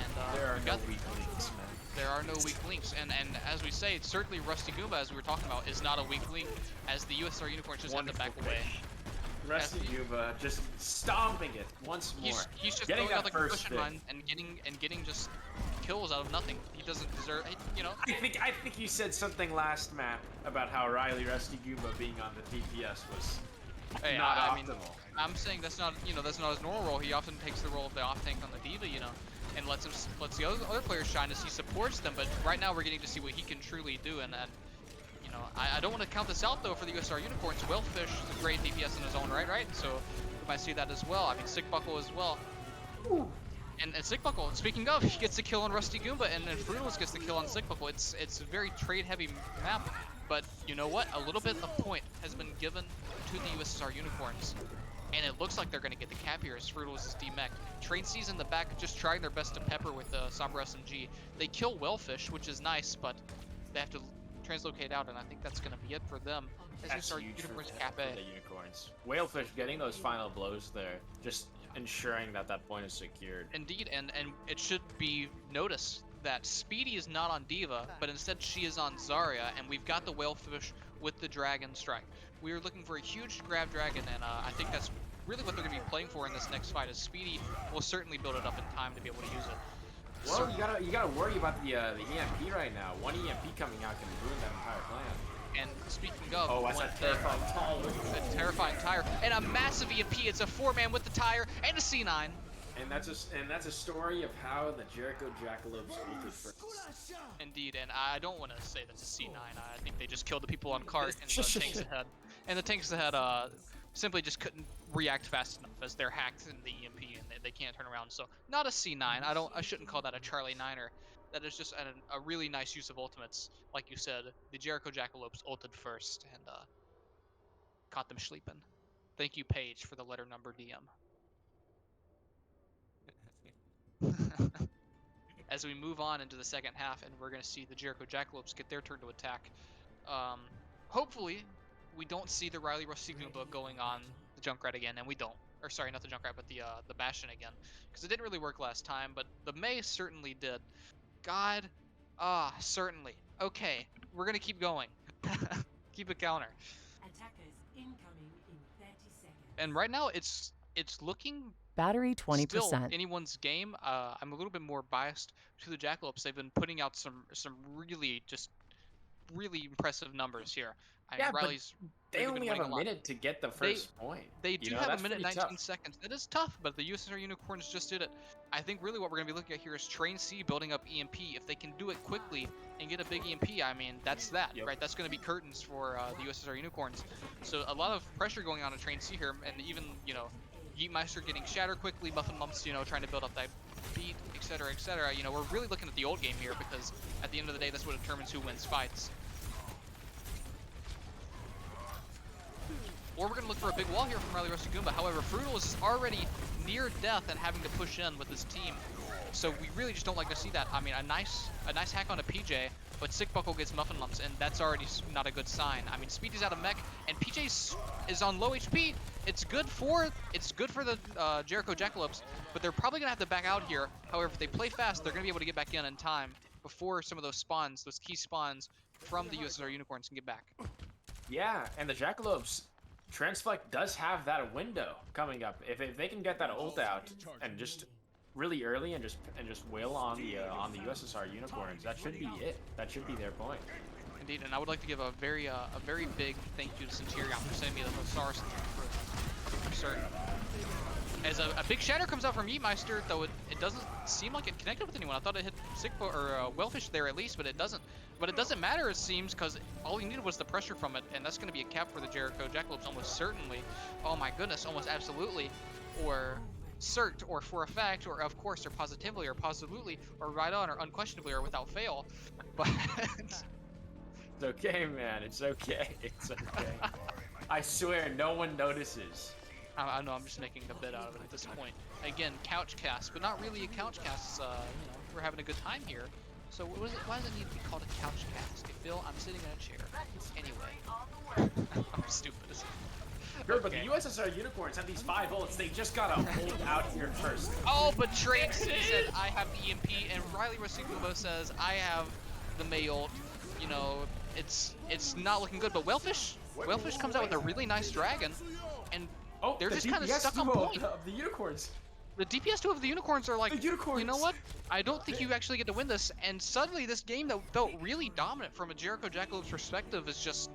And there are no weak links, man. There are no weak links, and as we say, certainly Rusty Goomba, as we were talking about, is not a weak link, as the USSR Unicorns just have to back away. Rusty Goomba just stomping it once more. He's just getting throwing out that the first concussion run and getting just kills out of nothing. He doesn't deserve, I think you said something last map about how Riley Rusty Goomba being on the DPS was not optimal. I mean, I'm saying that's not his normal role. He often takes the role of the off tank on the D.Va, and lets the other players shine as he supports them. But right now we're getting to see what he can truly do, and I don't want to count this out though for the USSR Unicorns. Whalefish is a great DPS in his own right? So we might see that as well. I mean, Sick Buckle as well. Ooh. And Sick Buckle, speaking of, he gets the kill on Rusty Goomba, and then Fruitless gets the kill on Sick Buckle. It's a very trade-heavy map, but you know what? A little bit of point has been given to the USSR Unicorns, and it looks like they're going to get the cap here as Fruitless is demech. Train C's in the back just trying their best to pepper with the Sombra SMG. They kill Whalefish, which is nice, but they have to translocate out, and I think that's going to be it for them. That's huge for the Unicorns. Whalefish getting those final blows there, just ensuring that point is secured. Indeed, and it should be noticed that Speedy is not on D.Va, but instead she is on Zarya, and we've got the Whalefish with the Dragon Strike. We are looking for a huge grab dragon, and I think that's really what they're going to be playing for in this next fight, as Speedy will certainly build it up in time to be able to use it. Well, you gotta worry about the EMP right now. One EMP coming out can ruin that entire plan. And speaking of, Oh, that's one a thing, terrifying tall. Look at a terrifying tire, and a massive EMP. It's a 4-man with the tire and a C9. And that's a story of how the Jericho Jackalopes ulted first. Indeed, and I don't want to say that's a C9. I think they just killed the people on cart and the tanks ahead. And the tanks ahead simply just couldn't react fast enough as they're hacked in the EMP and they can't turn around. So not a C9. I shouldn't call that a Charlie Niner. That is just a really nice use of ultimates. Like you said, the Jericho Jackalopes ulted first and caught them sleeping. Thank you, Paige, for the letter number DM. As we move on into the second half, and we're going to see the Jericho Jackalopes get their turn to attack. Hopefully, we don't see the Riley Rusty Goomba going on the Junkrat again, and we don't. Or sorry, not the Junkrat, but the Bastion again, because it didn't really work last time. But the May certainly did. God, certainly. Okay, we're gonna keep going. Keep it counter. Attackers incoming in 30 seconds. And right now, it's looking Battery still 20%. anyone's game. I'm a little bit more biased to the Jackalopes. They've been putting out some really impressive numbers here. I mean, Yeah, but Riley's they really been only have winning a a lot. minute to get the first point. They You do know, have a that's minute and pretty 19 tough. seconds. That is tough, but the USSR Unicorns just did it. I think really what we're going to be looking at here is Train C building up EMP. If they can do it quickly and get a big EMP, I mean, that's that, Yep. right? That's going to be curtains for the USSR Unicorns. So a lot of pressure going on at Train C here, and even, Yeetmeister getting shattered quickly, Muffin Mumps, trying to build up that beat, etc., etc. We're really looking at the old game here because at the end of the day, that's what determines who wins fights. Or we're going to look for a big wall here from Riley Rusty Goomba. However, Frutal is already near death and having to push in with his team. So we really just don't like to see that. I mean, a nice hack on a PJ, but Sick Buckle gets Muffin Lumps, and that's already not a good sign. I mean, Speedy's out of mech, and PJ is on low HP. It's good for the Jericho Jackalopes, but they're probably going to have to back out here. However, if they play fast, they're going to be able to get back in time before some of those spawns, those key spawns from the USSR Unicorns can get back. Yeah, and the Jackalopes, Transflect does have that window coming up. If they can get that ult out and just really early and just wail on the USSR Unicorns, that should be it. That should be their point. Indeed, and I would like to give a very big thank you to Centurion for sending me the Thesaurus for certain. As a big shatter comes out from Yeetmeister, though it doesn't seem like it connected with anyone. I thought it hit Wellfish there at least, but it doesn't. But it doesn't matter, it seems, because all he needed was the pressure from it, and that's going to be a cap for the Jericho Jackalopes almost certainly. Oh my goodness, almost absolutely. Or cert, or for a fact, or of course, or positively, or positively, or right on, or unquestionably, or without fail. But It's okay, man. It's okay. It's okay. I swear, no one notices. I know I'm just making a bit out of it at this point. Again, couch cast, but not really a couch cast. We're having a good time here. So why does it need to be called a couch cast? Okay, Phil, I'm sitting in a chair. Anyway, I'm stupid. Sure, but the USSR Unicorns have these 5 ults. They just gotta hold out here first. Oh, but Train C said I have the EMP, and Riley Rosikubo says I have the May ult. It's not looking good. But Wellfish comes out with a really nice dragon, and they're just kind of stuck on point. Of the Unicorns. The DPS 2 of the Unicorns are like, The Unicorns. you know what? I don't think you actually get to win this. And suddenly this game that felt really dominant from a Jericho Jackalope's perspective is just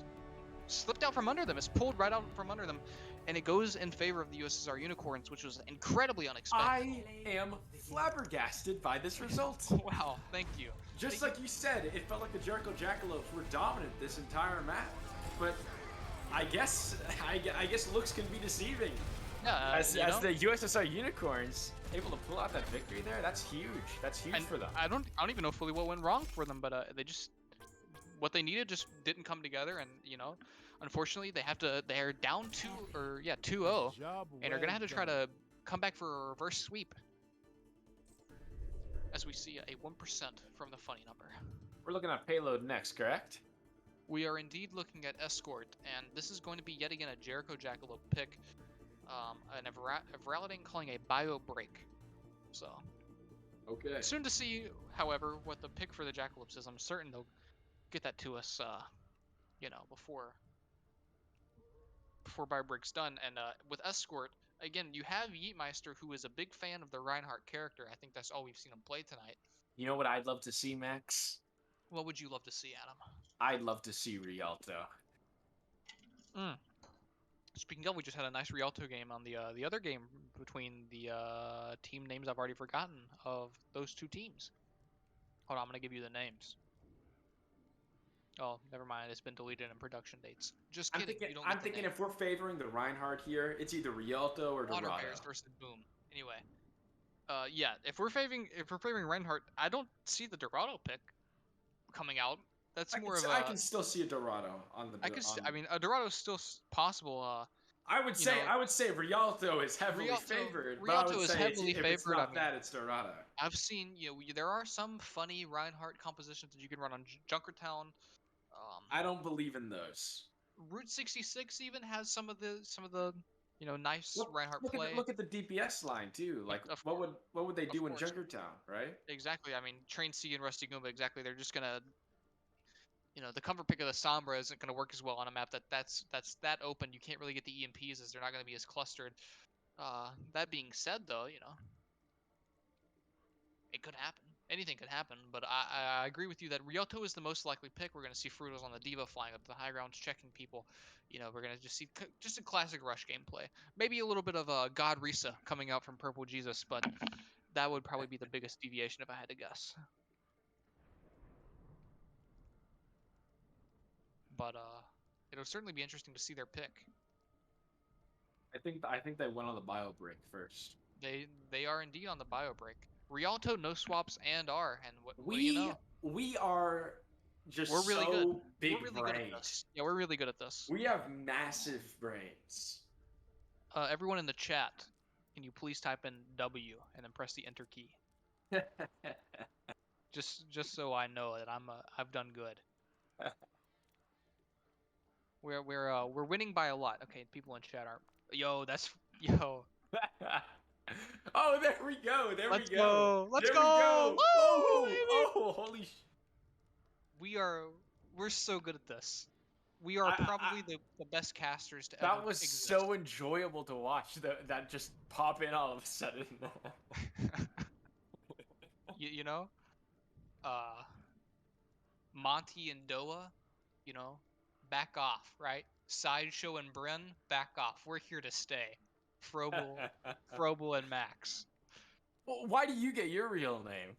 slipped out from under them. It's pulled right out from under them. And it goes in favor of the USSR Unicorns, which was incredibly unexpected. I am flabbergasted by this result. Wow, thank you. Just like you said, it felt like the Jericho Jackalopes were dominant this entire map. But I guess looks can be deceiving. Yeah, As the USSR Unicorns able to pull out that victory there, that's huge. That's huge for them. I don't even know fully what went wrong for them, but they just what they needed just didn't come together, and unfortunately they're down 2-0, and are gonna have to try to come back for a reverse sweep. As we see a 1% from the funny number. We're looking at payload next, correct? We are indeed looking at escort, and this is going to be yet again a Jericho Jackalope pick. And Evralading calling a bio break. So Okay. soon to see, however, what the pick for the Jackalopes is. I'm certain they'll get that to us, before bio break's done. And with escort, again, you have Yeetmeister, who is a big fan of the Reinhardt character. I think that's all we've seen him play tonight. You know what I'd love to see, Max? What would you love to see, Adam? I'd love to see Rialto. Mm. Speaking of, we just had a nice Rialto game on the other game between the team names I've already forgotten of those two teams. Hold on, I'm gonna give you the names. Oh, never mind. It's been deleted in production dates. Just I'm kidding. thinking. You don't I'm get the thinking name. if we're favoring the Reinhardt here, it's either Rialto or Water Dorado. Bears versus Boom. Anyway, yeah. If we're favoring Reinhardt, I don't see the Dorado pick coming out. That's more of I a. can still see a Dorado on the I could. on. I mean, a Dorado's still possible. You know, I would say Rialto is heavily Rialto. favored, but I would Rialto is say heavily if it's favored. I not mean, that, it's Dorado. I've seen. There are some funny Reinhardt compositions that you can run on Junkertown. I don't believe in those. Route 66 even has some of the nice Reinhardt play. Look at the DPS line too. Like Of what would they of do in course, Junkertown, right? exactly. I mean, Train C and Rusty Goomba, exactly. They're just gonna, the cover pick of the Sombra isn't gonna work as well on a map that's that open. You can't really get the EMPs as they're not gonna be as clustered. That being said, though, it could happen. Anything could happen, but I agree with you that Ryoto is the most likely pick. We're going to see Fruitals on the Diva flying up to the high grounds, checking people. We're going to just see just a classic Rush gameplay. Maybe a little bit of God Risa coming out from Purple Jesus, but that would probably be the biggest deviation if I had to guess. But it'll certainly be interesting to see their pick. I think they went on the bio break first. They are indeed on the bio break. Rialto, no swaps, and R. And what do you We know? we are We're just really good. so We're big really good at brained. this. Yeah, we're really good at this. We have massive brains. Everyone in the chat, can you please type in W and then press the enter key? Just so I know that I've done good. We're winning by a lot. Okay, people in chat are. Yo, that's yo. Oh, there we go. There we Let's go. go. Let's There we go. go. Woo, Oh, baby. oh, holy We're so good at this. We are I probably the best casters to ever that was exist. so enjoyable to watch. That just pop in all of a sudden. you know, uh, Monty and Doa, back off, right? Sideshow and Bren, back off. We're here to stay. Frobel and Max. Well, why do you get your real name?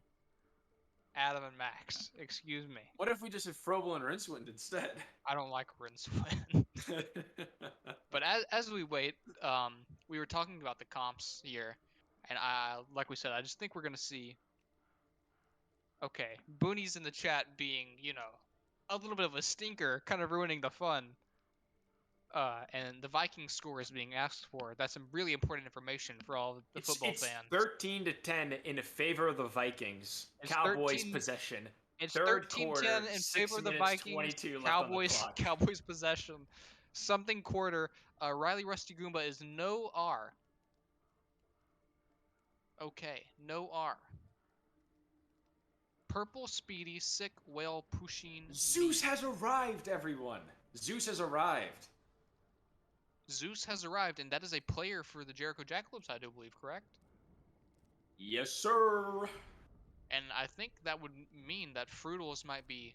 Adam and Max. Excuse me. What if we just had Frobel and Rincewind instead? I don't like Rincewind. But as we wait, we were talking about the comps here, and like we said, I just think we're gonna see. Okay, Booney's in the chat being, a little bit of a stinker, kind of ruining the fun. And the Viking score is being asked for. That's some really important information for all the football it's fans. 13-10 in favor of the Vikings. It's Cowboys 13 possession. It's Third 13-10 quarter, in 6 favor of the minutes Vikings. 22 left on the clock. Cowboys possession. Something quarter. Riley Rusty Goomba is no R. Okay, no R. Purple Speedy Sick Whale Pusheen. Zeus has arrived, everyone. Zeus has arrived. Zeus has arrived, and that is a player for the Jericho Jackalopes, I do believe, correct? Yes, sir. And I think that would mean that Fruitals might be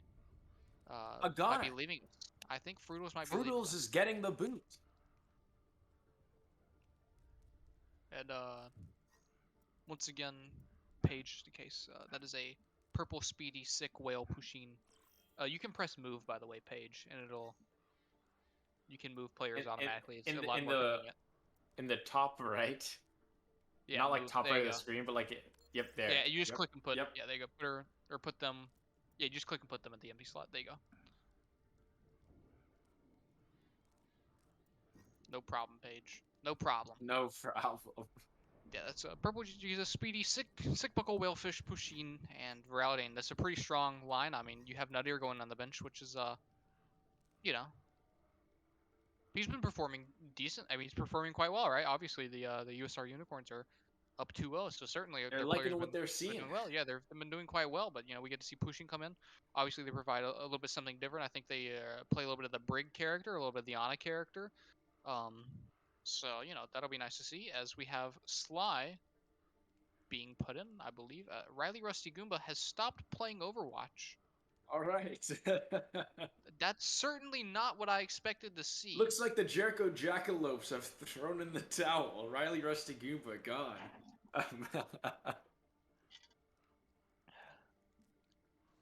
Agana. leaving us. I think Fruitals might be leaving Fruitals us. is getting the boot. And once again, page just in case. That is a purple speedy sick whale pushing. You can press move, by the way, page, and you can move players automatically. It's a lot more convenient. In the top right. Yeah, not like move, top there right you of the go. screen, but like yep, there. Yeah, you just Yep, click and put. Yep. Yeah, there you go. Put her or put them. Yeah, you just click and put them at the empty slot. There you go. No problem, page. No problem. No problem. Yeah, that's a purple Jesus, speedy, sick buckle, whalefish, pushing, and routing. That's a pretty strong line. I mean, you have Nadir going on the bench, which is he's been performing decent. I mean, he's performing quite well, right? Obviously, the USSR Unicorns are up 2-0, so certainly They're their liking players what they're been seeing. doing well. Yeah, they've been doing quite well, but we get to see pushing come in. Obviously, they provide a little bit something different. I think they play a little bit of the Brig character, a little bit of the Ana character. So that'll be nice to see as we have Sly being put in, I believe. Riley Rusty Goomba has stopped playing Overwatch All right. That's certainly not what I expected to see. Looks like the Jericho Jackalopes have thrown in the towel. Riley Rusty Goomba gone.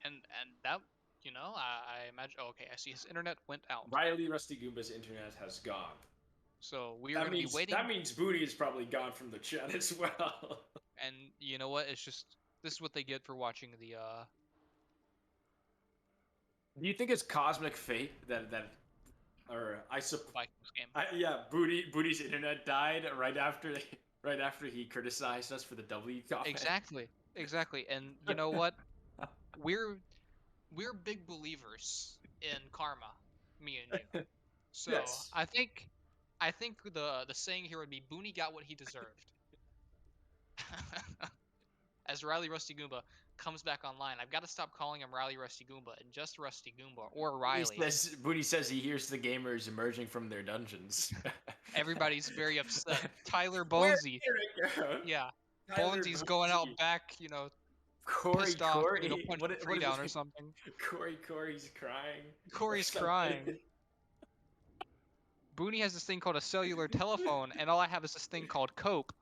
And that, I imagine. Oh, okay, I see his internet went out. Riley Rusty Goomba's internet has gone. So we are That going to be means waiting. that means Booty is probably gone from the chat as well. And you know what? It's just this is what they get for watching the Do you think it's cosmic fate that or I suppose Vikings game. yeah, Booty's internet died right after he criticized us for the W comment. Exactly. And you know what? We're big believers in karma, me and you. So Yes. I think the saying here would be Booney got what he deserved. As Riley Rusty Goomba comes back online, I've got to stop calling him Riley Rusty Goomba and just Rusty Goomba or Riley. Booty says he hears the gamers emerging from their dungeons. Everybody's very upset. Tyler Bonesy, yeah, Bonesy's going out back, pissed off, punching a tree down or something. Corey's crying. Corey's crying. Booney has this thing called a cellular telephone, and all I have is this thing called Cope.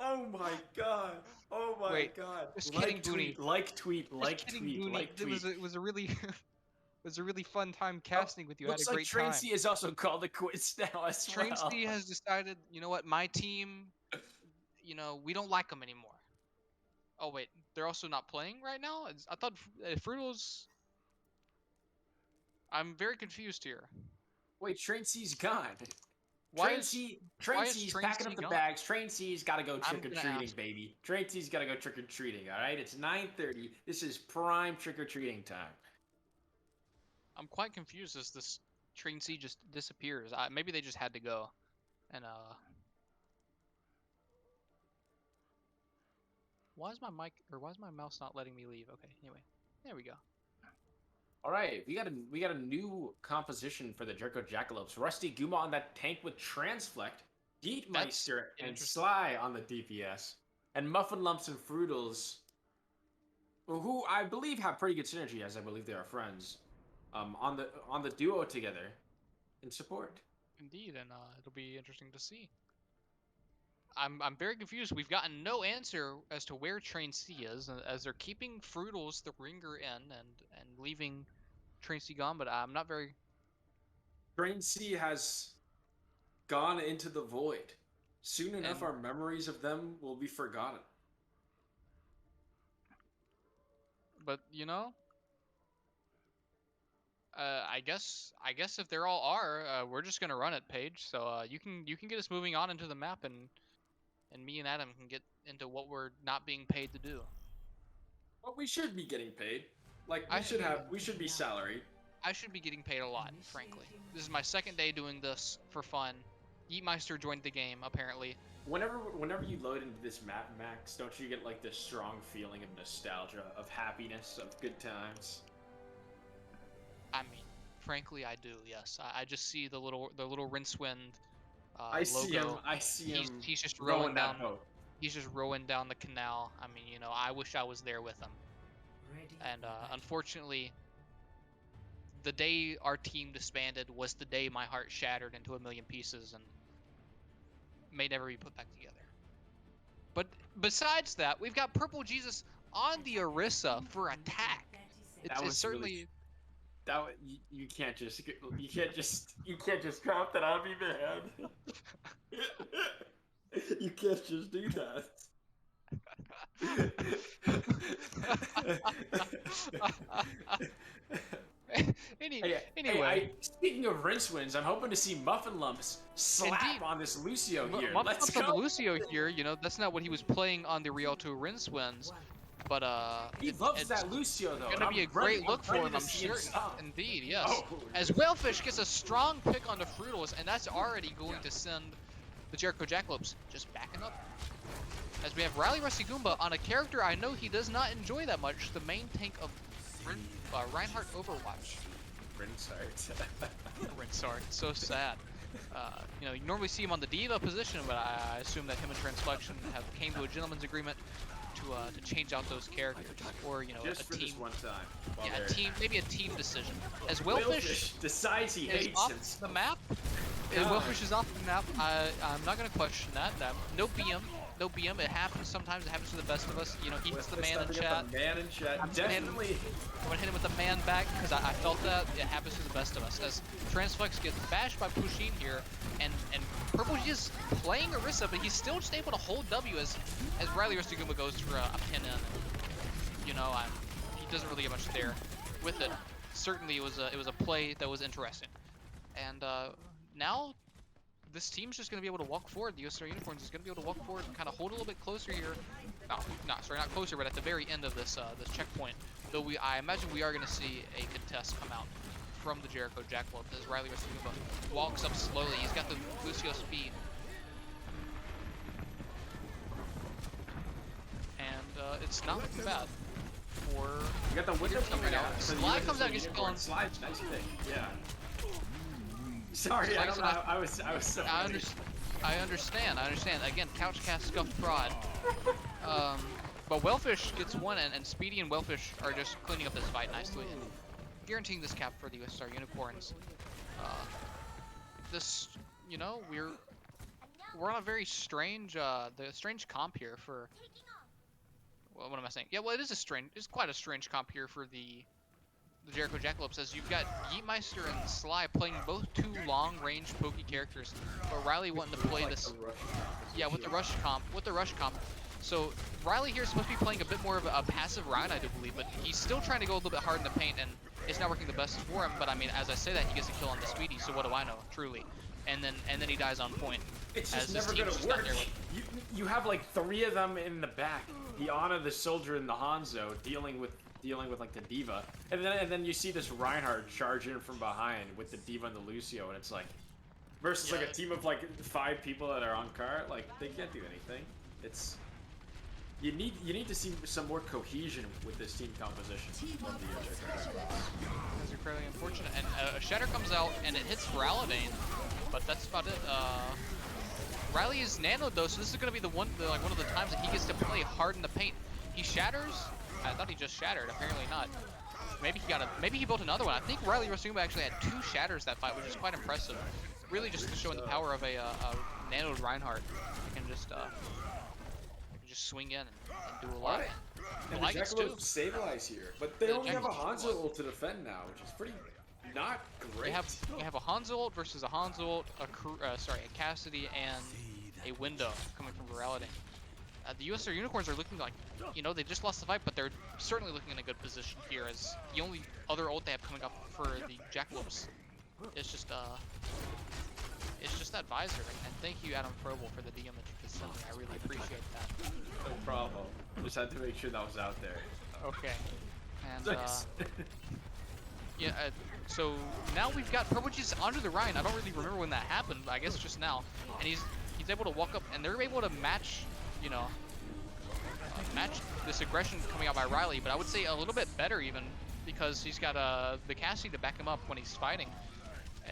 Oh my god! Oh my Wait, god! just Like kidding, tweet, Booney. like tweet, like Just kidding, tweet, Booney. like tweet. It was a really was a really fun time casting with you. I had Looks a like great time. Tracy is also called the quiz now as well. Tracy has decided, you know what, my team, we don't like them anymore. Oh wait, they're also not playing right now? I thought Fruitles. I'm very confused here. Wait, Tracy's gone. Why Tracy's Tracy packing up the gone? bags. Tracy's got to go I'm trick or gonna treating, ask. baby. Tracy's got to go trick or treating. All right, it's 9:30. This is prime trick or treating time. I'm quite confused as this Tracy just disappears. Maybe they just had to go, and why is my mouse not letting me leave? Okay, anyway, there we go. All right, we got a new composition for the Jericho Jackalopes. Rusty Goomba on that tank with Transflect, Deetmeister and Sly on the DPS, and Muffin Lumps and Fruitles, who I believe have pretty good synergy, as I believe they are friends, on the duo together in support. Indeed, and it'll be interesting to see. I'm very confused. We've gotten no answer as to where Train C is, as they're keeping Fruitles the ringer in and leaving Train C gone. But I'm not very. Train C has gone into the void. Soon enough, our memories of them will be forgotten. But I guess if they're all R, we're just gonna run it, Paige. So you can get us moving on into the map, and me and Adam can get into what we're not being paid to do. Well, we should be getting paid. Like we should be salaried. I should be getting paid a lot, frankly. This is my second day doing this for fun. Yeetmeister joined the game, apparently. Whenever you load into this map, Max, don't you get like this strong feeling of nostalgia, of happiness, of good times? I mean, frankly, I do. Yes, I just see the little Rincewind I see logo. him. He's just rowing down. Boat. He's just rowing down the canal. I mean, I wish I was there with him. And unfortunately, the day our team disbanded was the day my heart shattered into a million pieces and may never be put back together. But besides that, we've got Purple Jesus on the Orisa for attack. It's certainly. Really... you can't just drop that on me, man. You can't just do that. Anyway, speaking of Rincewinds, I'm hoping to see Muffin Lumps slap on this Lucio here. Let's go. On the Lucio here, that's not what he was playing on the Real 2 Rincewinds. But he loves that Lucio though. It's gonna be a great look for him, I'm sure. Indeed, yes. Oh. As Whalefish gets a strong pick on the Fruitles, and that's already going to send the Jericho Jackalopes just backing up. As we have Riley Rusty Goomba on a character I know he does not enjoy that much, the main tank of Reinhardt Overwatch. Rinsart, so sad. You normally see him on the diva position, but I assume that him and Transflexion have came to a gentleman's agreement to change out those characters, or you know, Just a for team. this one time. while Yeah, a they're- team, maybe a team decision. As Wellfish decides he is hates off himself. the map, God. Wellfish is off the map. I'm not gonna question that. No BM, no BM. It happens sometimes. It happens to the best of us. You know, he gets the man in chat. The man in chat. I'm gonna hit him- Definitely. I'm gonna hit him with the man back because I felt that it happens to the best of us. As Transflex gets bashed by Pusheen here, and Purple just playing Orisa, but he's still just able to hold W as Riley Ristaguma goes for a pin in. You know, he doesn't really get much there with it. Certainly, it was a play that was interesting, and now this team's just gonna be able to walk forward. The USSR Unicorns is gonna be able to walk forward and kind of hold a little bit closer here. Sorry, not closer, but at the very end of this this checkpoint. Though I imagine we are gonna see a contest come out from the Jericho Jackalopes as Riley Ristaguma walks up slowly. He's got the Lucio speed. And it's not looking bad for... You got the window Here's coming something out. else. So Sly the comes out, he's unicorn going- Slide's nice pick. Yeah. Sorry, I Slide's don't know. not- I was so. I understand. Again, Couchcast scuffed prod. But Wellfish gets one, and Speedy and Wellfish are just cleaning up this fight nicely and guaranteeing this cap for the USSR Unicorns. This, you know, we're on a very strange, strange comp here for. Well, what am I saying? Yeah, well, it's quite a strange comp here for the Jericho Jackalopes, as you've got Yeetmeister and Sly playing both two long-range pokey characters, but Riley wanting to play this. Yeah, with the rush comp. So Riley here is supposed to be playing a bit more of a passive Ryan, I do believe, but he's still trying to go a little bit hard in the paint, and it's not working the best for him. But I mean, as I say that, he gets a kill on the Speedy, so what do I know, truly? And then he dies on point. It's as just his never team's gonna just out work. there with- You have like 3 of them in the back. The Ana, the Soldier, and the Hanzo dealing with like the Diva, and then you see this Reinhardt charge in from behind with the Diva and the Lucio, and it's like versus like a team of like 5 people that are on cart. Like they can't do anything. It's you need to see some more cohesion with this team composition. From the That's incredibly unfortunate. And a Shatter comes out and it hits Raladane, but that's about it. Riley is nano though, so this is gonna be one of the times that he gets to play hard in the paint. He shatters. I thought he just shattered. Apparently not. Maybe he built another one. I think Riley Ristaguma actually had 2 shatters that fight, which is quite impressive. Really, just showing the power of a nanoed Reinhardt. He can just swing in and do a lot. And I like the it too. Jackalopes stabilize here, but they The only have a Jackalopes Hanzo ult to defend now, which is pretty not great. You have a Hanzo ult versus a Hanzo ult, a Cassidy, and a Window coming from Raladane. The USSR Unicorns are looking like, you know, they just lost the fight, but they're certainly looking in a good position here, as the only other ult they have coming up for the Jackalopes is just that Visor. And thank you, Adam Frobel, for the DM that you just sent me. I really appreciate that. No problem. Just had to make sure that was out there. Okay. And Thanks. yeah, so now we've got Purple just onto the Rhine. I don't really remember when that happened, but I guess just now. And he's able to walk up, and they're able to match, you know, match this aggression coming out by Riley, but I would say a little bit better even, because he's got the Cassidy to back him up when he's fighting.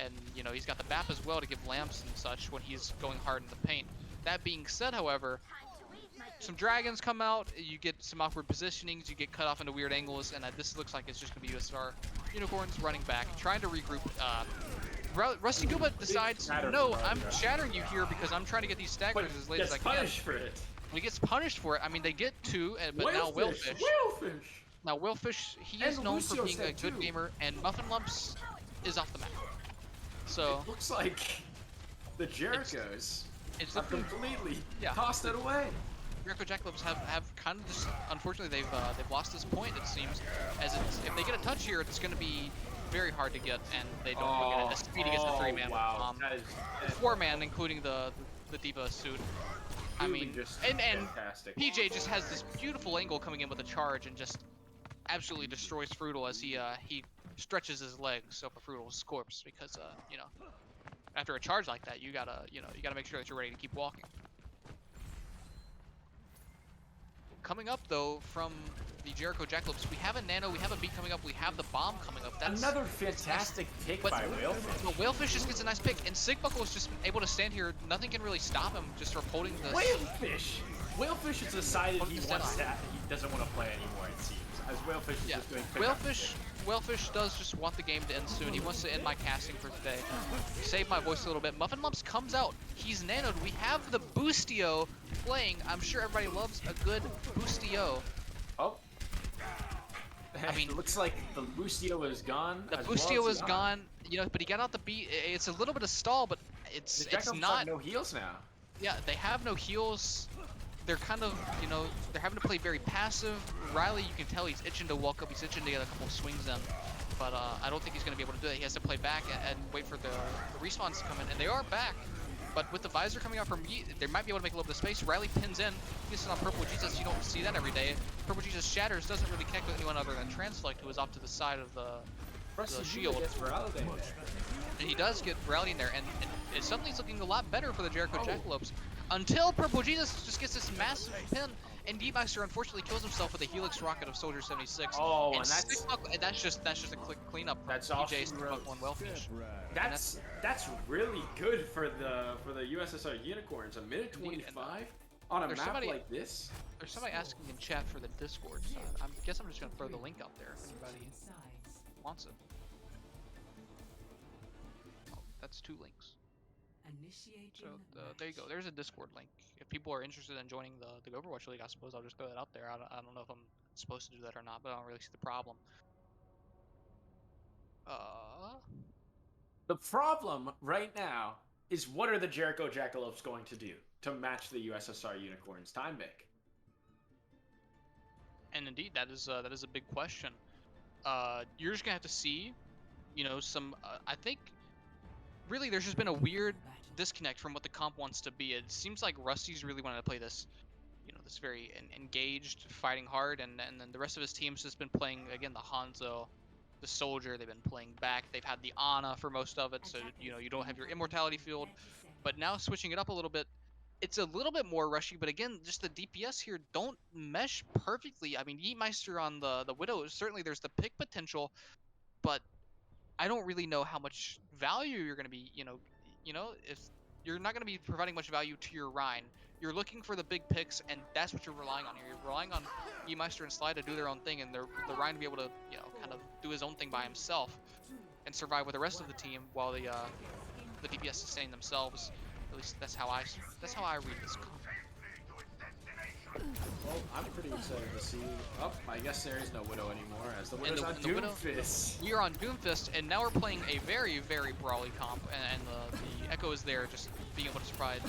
And, you know, he's got the BAP as well to give lamps and such when he's going hard in the paint. That being said, however, some dragons come out, you get some awkward positionings, you get cut off into weird angles, and this looks like it's just going to be USSR Unicorns running back, trying to regroup. Rusty Gooba decides, no, I'm shattering you here because I'm trying to get these staggers as late as I can. Punished for it. He gets punished for it. I mean, they get 2, but now Wellfish. Now Wellfish, he is known for being a good gamer, and Muffin Lumps is off the map. So it looks like the Jerichos it's have looking, completely yeah. tossed it away. Jericho Jackalopes have kind of just, unfortunately, they've lost this point, it seems. As if they get a touch here, it's going to be very hard to get, and they don't get it. Speedy gets the 3-man. Wow. That is 4-man, including the Diva suit. I mean, and fantastic. PJ just has this beautiful angle coming in with a charge and just absolutely destroys Frutal as he stretches his legs over Frutal's corpse, because you know, after a charge like that, you gotta make sure that you're ready to keep walking. coming up though from the Jericho Jackalopes, we have a nano, we have a beat coming up, we have the bomb coming up. That's Another fantastic pick But- by Whalefish. Well, Whalefish just gets a nice pick, and Sigbuckle is just able to stand here. Nothing can really stop him just from holding the. Whalefish! Whalefish has decided he He doesn't want to play anymore, it seems. As Whalefish is Yeah, just doing pick after Whalefish. pick. Whalefish does just want the game to end soon. He wants to end my casting for today. Save my voice a little bit. Muffin Lumps comes out. He's nanoed. We have the Boostio playing. I'm sure everybody loves a good Boostio. Oh. I mean, it looks like the Boostio is gone. The as Boostio well is gone, you know, but he got out the beat. It's a little bit of stall, but The it's Jackalopes not. have no heals now. Yeah, they have no heals. They're kind of, you know, they're having to play very passive. Riley, you can tell he's itching to walk up. He's itching to get a couple swings in. But I don't think he's going to be able to do that. He has to play back and wait for the respawns to come in. And they are back. But with the visor coming out from Yeet, they might be able to make a little bit of space. Riley pins in. This is on Purple Jesus. You don't see that every day. Purple Jesus shatters. Doesn't really connect with anyone other than Translect, who is off to the side of the shield. And he does get rallied in there. And it suddenly is looking a lot better for the Jericho Jackalopes. Until Purple Jesus just gets this massive pin. And Deepmeister unfortunately kills himself with a Helix rocket of Soldier 76. Oh, and and that's that's just a quick cleanup from That's all PJ, she wrote. Sigbuckle, and Whalefish. that's really good for the USSR Unicorns. A minute Indeed, 25 on a there's map somebody- like this. There's somebody asking in chat for the Discord, so I guess I'm just gonna throw the link out there if anybody Sides. wants it. Oh, that's 2 links. Initiating So there you go. There's a Discord link. If people are interested in joining the Gopherwatch League, I suppose I'll just throw that out there. I don't know if I'm supposed to do that or not, but I don't really see the problem. The problem right now is what are the Jericho Jackalopes going to do to match the USSR Unicorns time bank? And indeed, that is a big question. You're just gonna have to see, you know, some. I think really there's just been a weird disconnect from what the comp wants to be. It seems like Rusty's really wanted to play this, you know, this very engaged, fighting hard, and then the rest of his team's just been playing again the Hanzo, the Soldier. They've been playing back. They've had the Ana for most of it, so you know you don't have your immortality field. But now switching it up a little bit, it's a little bit more rushy. But again, just the DPS here don't mesh perfectly. I mean, Yeetmeister on the Widow, certainly there's the pick potential, but I don't really know how much value you're going to be, you know, if you're not going to be providing much value to your Rhine. You're looking for the big picks, and that's what you're relying on here. You're relying on Yeetmeister and Sly to do their own thing, and the Rhine to be able to, you know, kind of do his own thing by himself and survive with the rest of the team while the DPS sustain themselves. At least that's how I read this comp. Well, I'm pretty excited to see. Oh, I guess there is no Widow anymore, as the And Widow's on the Widow- Doomfist. We are on Doomfist, and now we're playing a very, very brawly comp, and the Echo is there just being able to provide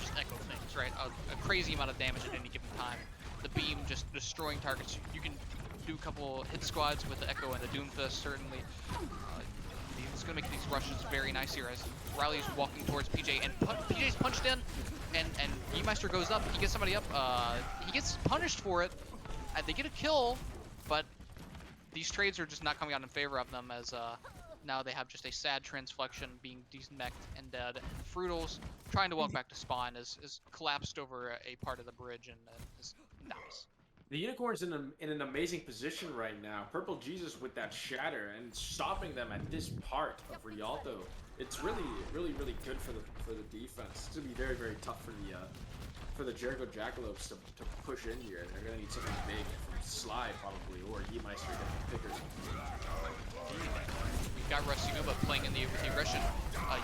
just Echo things, right? A crazy amount of damage at any given time. The beam just destroying targets. You can do a couple hit squads with the Echo and the Doomfist, certainly. It's going to make these rushes very nice here as Riley's walking towards PJ, and PJ's punched in, and Yeetmeister goes up. He gets somebody up. He gets punished for it. They get a kill, but these trades are just not coming out in favor of them as now they have just a sad transflexion being desmeched and dead. And Fruitals trying to walk back to spawn is collapsed over a part of the bridge and dies. The Unicorn's in an amazing position right now. Purple Jesus with that shatter and stopping them at this part of Rialto. It's really good for the defense. It's gonna be very, very tough for the Jericho Jackalopes to push in here. They're gonna need something big from Sly probably, or Yeetmeister getting pickers. We've got Rusty Nuba playing in the aggression.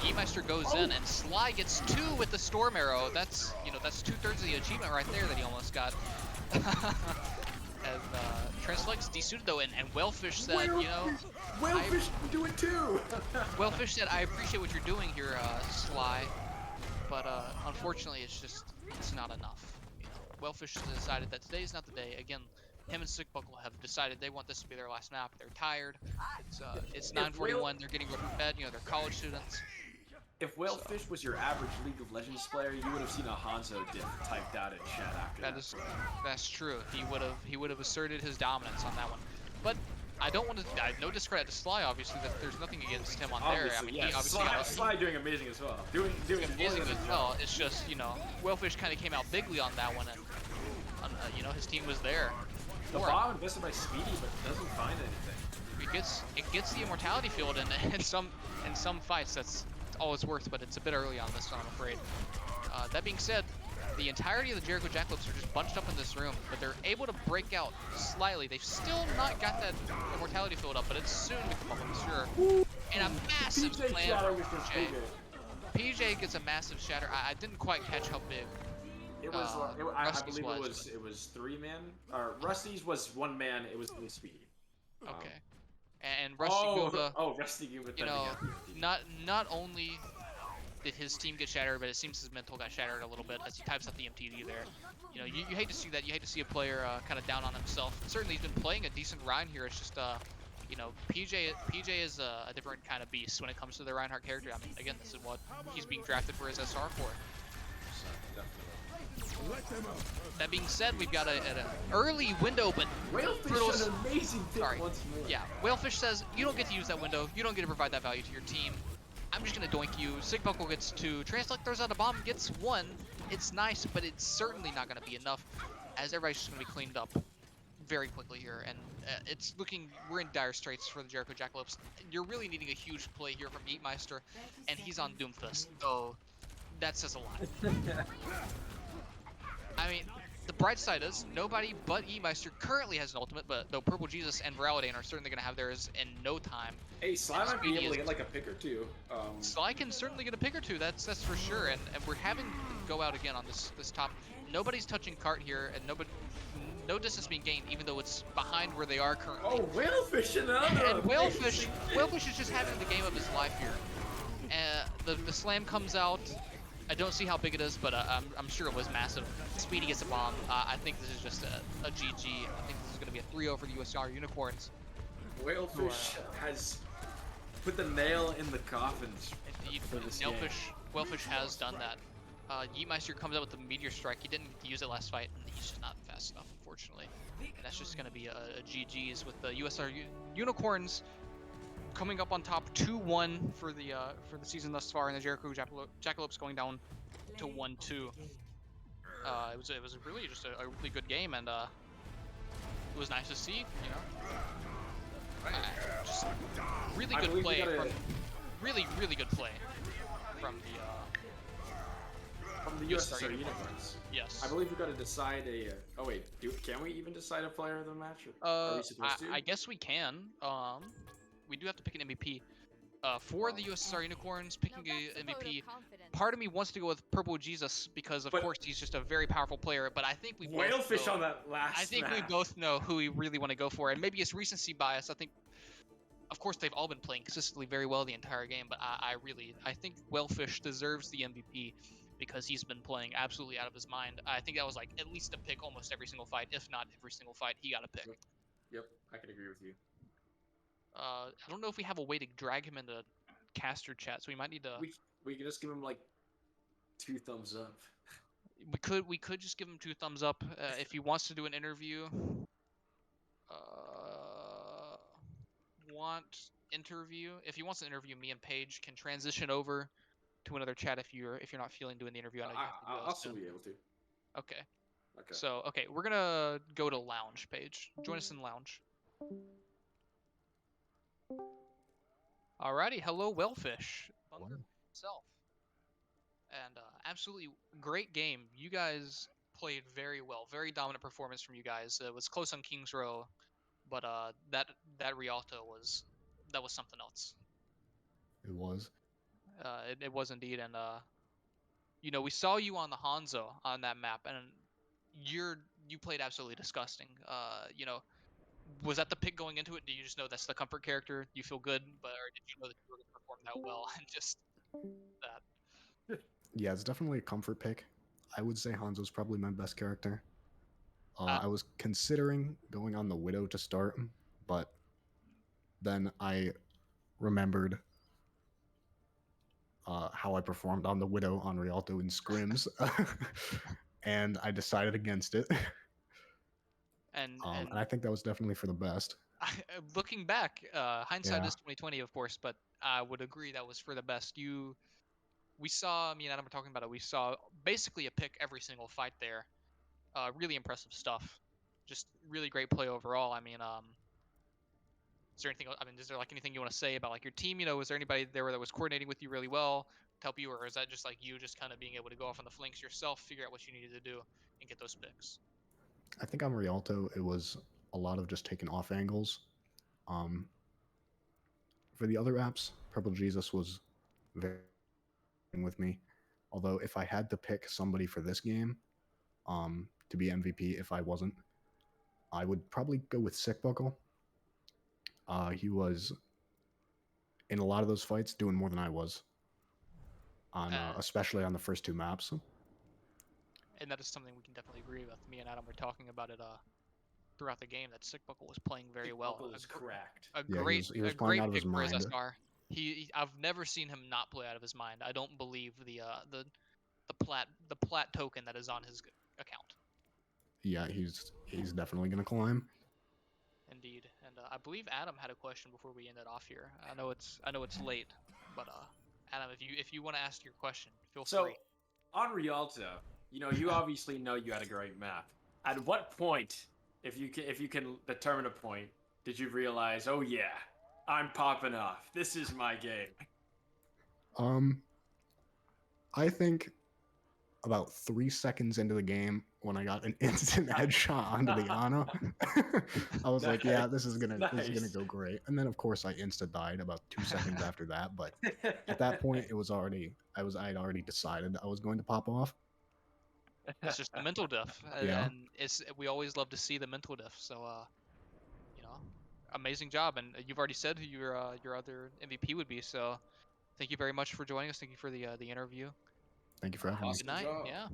Yeetmeister goes in, and Sly gets 2 with the Storm Arrow. That's 2/3 of the achievement right there that he almost got. And Transflex desuited though, and Whalefish said, you know, Whalefish can do it too. Whalefish said, I appreciate what you're doing here, Sly, but unfortunately it's not enough. You know, Whalefish has decided that today is not the day. Again, him and Sigbuckle have decided they want this to be their last map. They're tired. It's 9:41. They're getting ready for bed. You know, they're college students. If Whalefish was your average League of Legends player, you would have seen a Hanzo diff typed out in chat after that. That's true. He would have asserted his dominance on that one. But I don't want to. No discredit to Sly. Obviously, that there's nothing against him on there. I mean, yeah, he obviously Sly doing amazing as well. Doing amazing more than as well. It's just, you know, Whalefish kind of came out bigly on that one, and you know, his team was there The for him. bomb invested by Speedy, but doesn't find anything. It gets the immortality field, and in some fights that's all it's worth. But it's a bit early on this one, I'm afraid. That being said, the entirety of the Jericho Jackalopes are just bunched up in this room, but they're able to break out slightly. They've still not got that immortality filled up, but it's soon to come up, I'm sure. And a massive PJ slam shatter from was just PJ. bigger. PJ gets a massive shatter. I didn't quite catch how big. It was, I Rusty's believe was, it was 3-man. Rusty's was 1 man. It was really Speedy. Okay. And Rusty Guba, Rusty Guba. you know, not only did his team get shattered, but it seems his mental got shattered a little bit as he types out the MTD there. You know, you hate to see that. You hate to see a player kind of down on himself. Certainly, he's been playing a decent Ryan here. It's just, you know, PJ is a different kind of beast when it comes to the Reinhardt character. I mean, again, this is what he's being drafted for his SR for. That being said, we've got an early window, but Whalefish an amazing pick once more. Yeah, Whalefish says, you don't get to use that window. You don't get to provide that value to your team. I'm just going to doink you. Sigbuckle gets 2. Translate throws out a bomb, gets 1. It's nice, but it's certainly not going to be enough, as everybody's just going to be cleaned up very quickly here. And it's looking, we're in dire straits for the Jericho Jackalopes. You're really needing a huge play here from Eatmeister, and he's on Doomfist. So that says a lot. I mean, the bright side is nobody but Eatmeister currently has an ultimate, but though Purple Jesus and Viralidane are certainly going to have theirs in no time. Hey, Sly might be able to get like a pick or two. Sly can certainly get a pick or two, that's for sure. And we're having to go out again on this top. Nobody's touching cart here, and no distance being gained, even though it's behind where they are currently. Oh, Whalefish another! And Whalefish is just having the game of his life here. The slam comes out. I don't see how big it is, but I'm sure it was massive. Speedy gets a bomb. I think this is just a GG. I think this is going to be a 3-0 for the USSR Unicorns. Whalefish has put the nail in the coffins. Indeed, for this Whalefish has done that. Yeetmeister comes out with the Meteor Strike. He didn't use it last fight, and he's just not fast enough, unfortunately. And that's just going to be a GG's with the USSR Unicorns coming up on top 2-1 for the season thus far, and the Jericho Jackalopes going down to 1-2. It was really just a really good game, and it was nice to see, you know. Just really good play from really good play from the USSR Unicorns. Yes. I believe we got to decide a. Oh wait, can we even decide a player of the match? Are we supposed to? I guess we can. We do have to pick an MVP. For the USSR Unicorns, picking an MVP, part of me wants to go with Purple Jesus because, of course, he's just a very powerful player. But I think we Whalefish on that last. I think we map. both know who we really want to go for, and maybe it's recency bias. I think, of course, they've all been playing consistently very well the entire game, but I think Whalefish deserves the MVP because he's been playing absolutely out of his mind. I think that was like at least a pick almost every single fight, if not every single fight. He got a pick. Yep, I can agree with you. I don't know if we have a way to drag him into caster chat, so we might need to. We can just give him like 2 thumbs up. We could just give him 2 thumbs up if he wants to do an interview. If he wants to interview, me and Paige can transition over to another chat if you're not feeling doing the interview. I know you have to do I'll still be able to. Okay. Okay. So we're gonna go to lounge, Paige. Join us in lounge. Alrighty, hello, Whalefish. Bunker himself. And absolutely great game. You guys played very well. Very dominant performance from you guys. It was close on King's Row, but that Rialto was something else. It was. It was indeed, and you know, we saw you on the Hanzo on that map, and you played absolutely disgusting. You know, was that the pick going into it? Do you just know that's the comfort character? You feel good, or did you know that you were going to perform that well and just that? Yeah, it's definitely a comfort pick. I would say Hanzo's probably my best character. I was considering going on the Widow to start, but then I remembered how I performed on the Widow on Rialto in scrims, and I decided against it. And I think that was definitely for the best. Looking back, hindsight is 2020, of course, but I would agree that was for the best. We saw, me and Adam were talking about it. We saw basically a pick every single fight there. Really impressive stuff. just really great play overall. I mean, is there anything? I mean, is there like anything you want to say about like your team? You know, was there anybody there that was coordinating with you really well to help you, or is that just like you just kind of being able to go off on the flanks yourself, figure out what you needed to do, and get those picks? I think on Rialto, it was a lot of just taking off angles. Um, for the other apps, Purple Jesus was very with me. Although if I had to pick somebody for this game, to be MVP, if I wasn't, I would probably go with Sick Buckle. He was in a lot of those fights doing more than I was on, Uh, especially on the first two maps. and that is something we can definitely agree with. Me and Adam were talking about it throughout the game that Sick Buckle was playing very well. Buckle is cracked. A Yeah, great he was a playing great out of pick his for his mind. SR. I've never seen him not play out of his mind. I don't believe the plat token that is on his account. Yeah, he's definitely gonna climb. Indeed, and I believe Adam had a question before we end it off here. I know it's late, but Adam, if you want to ask your question, feel So, free. on Rialto, you obviously know you had a great map. At what point, if you can determine a point, did you realize, oh yeah, I'm popping off. This is my game. Um, I think about 3 seconds into the game when I got an instant headshot onto the Ana, I was like, "Yeah, this is gonna Nice. go great." And then of course I insta died about 2 seconds after that. But at that point, it was already I had already decided I was going to pop off. It's just the mental diff, Yeah, and it's we always love to see the mental diff. So you know, amazing job, and you've already said who your other MVP would be. So thank you very much for joining us. Thank you for the interview. thank you for having me. Good Awesome night. job. Yeah,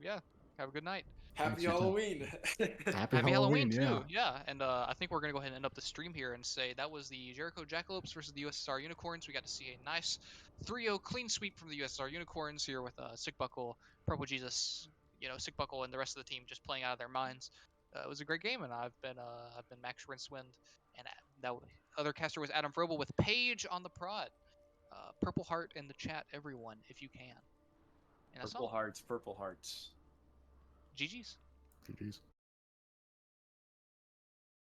yeah. Have a good night. Happy Thanks you too. Halloween. Happy Happy Halloween Halloween. Yeah, too. Yeah, and I think we're gonna go ahead and end up the stream here and say that was the Jericho Jackalopes versus the USSR Unicorns. We got to see a nice 3-0 clean sweep from the USSR Unicorns here with Sick Buckle, Purple Jesus, Sick Buckle, and the rest of the team just playing out of their minds. It was a great game, and I've been Max Rincewind, and that other caster was Adam Frobel with Paige on the prod. Purple Heart in the chat, everyone, if you can. And that's Purple all. hearts, purple hearts. GG's. GG's.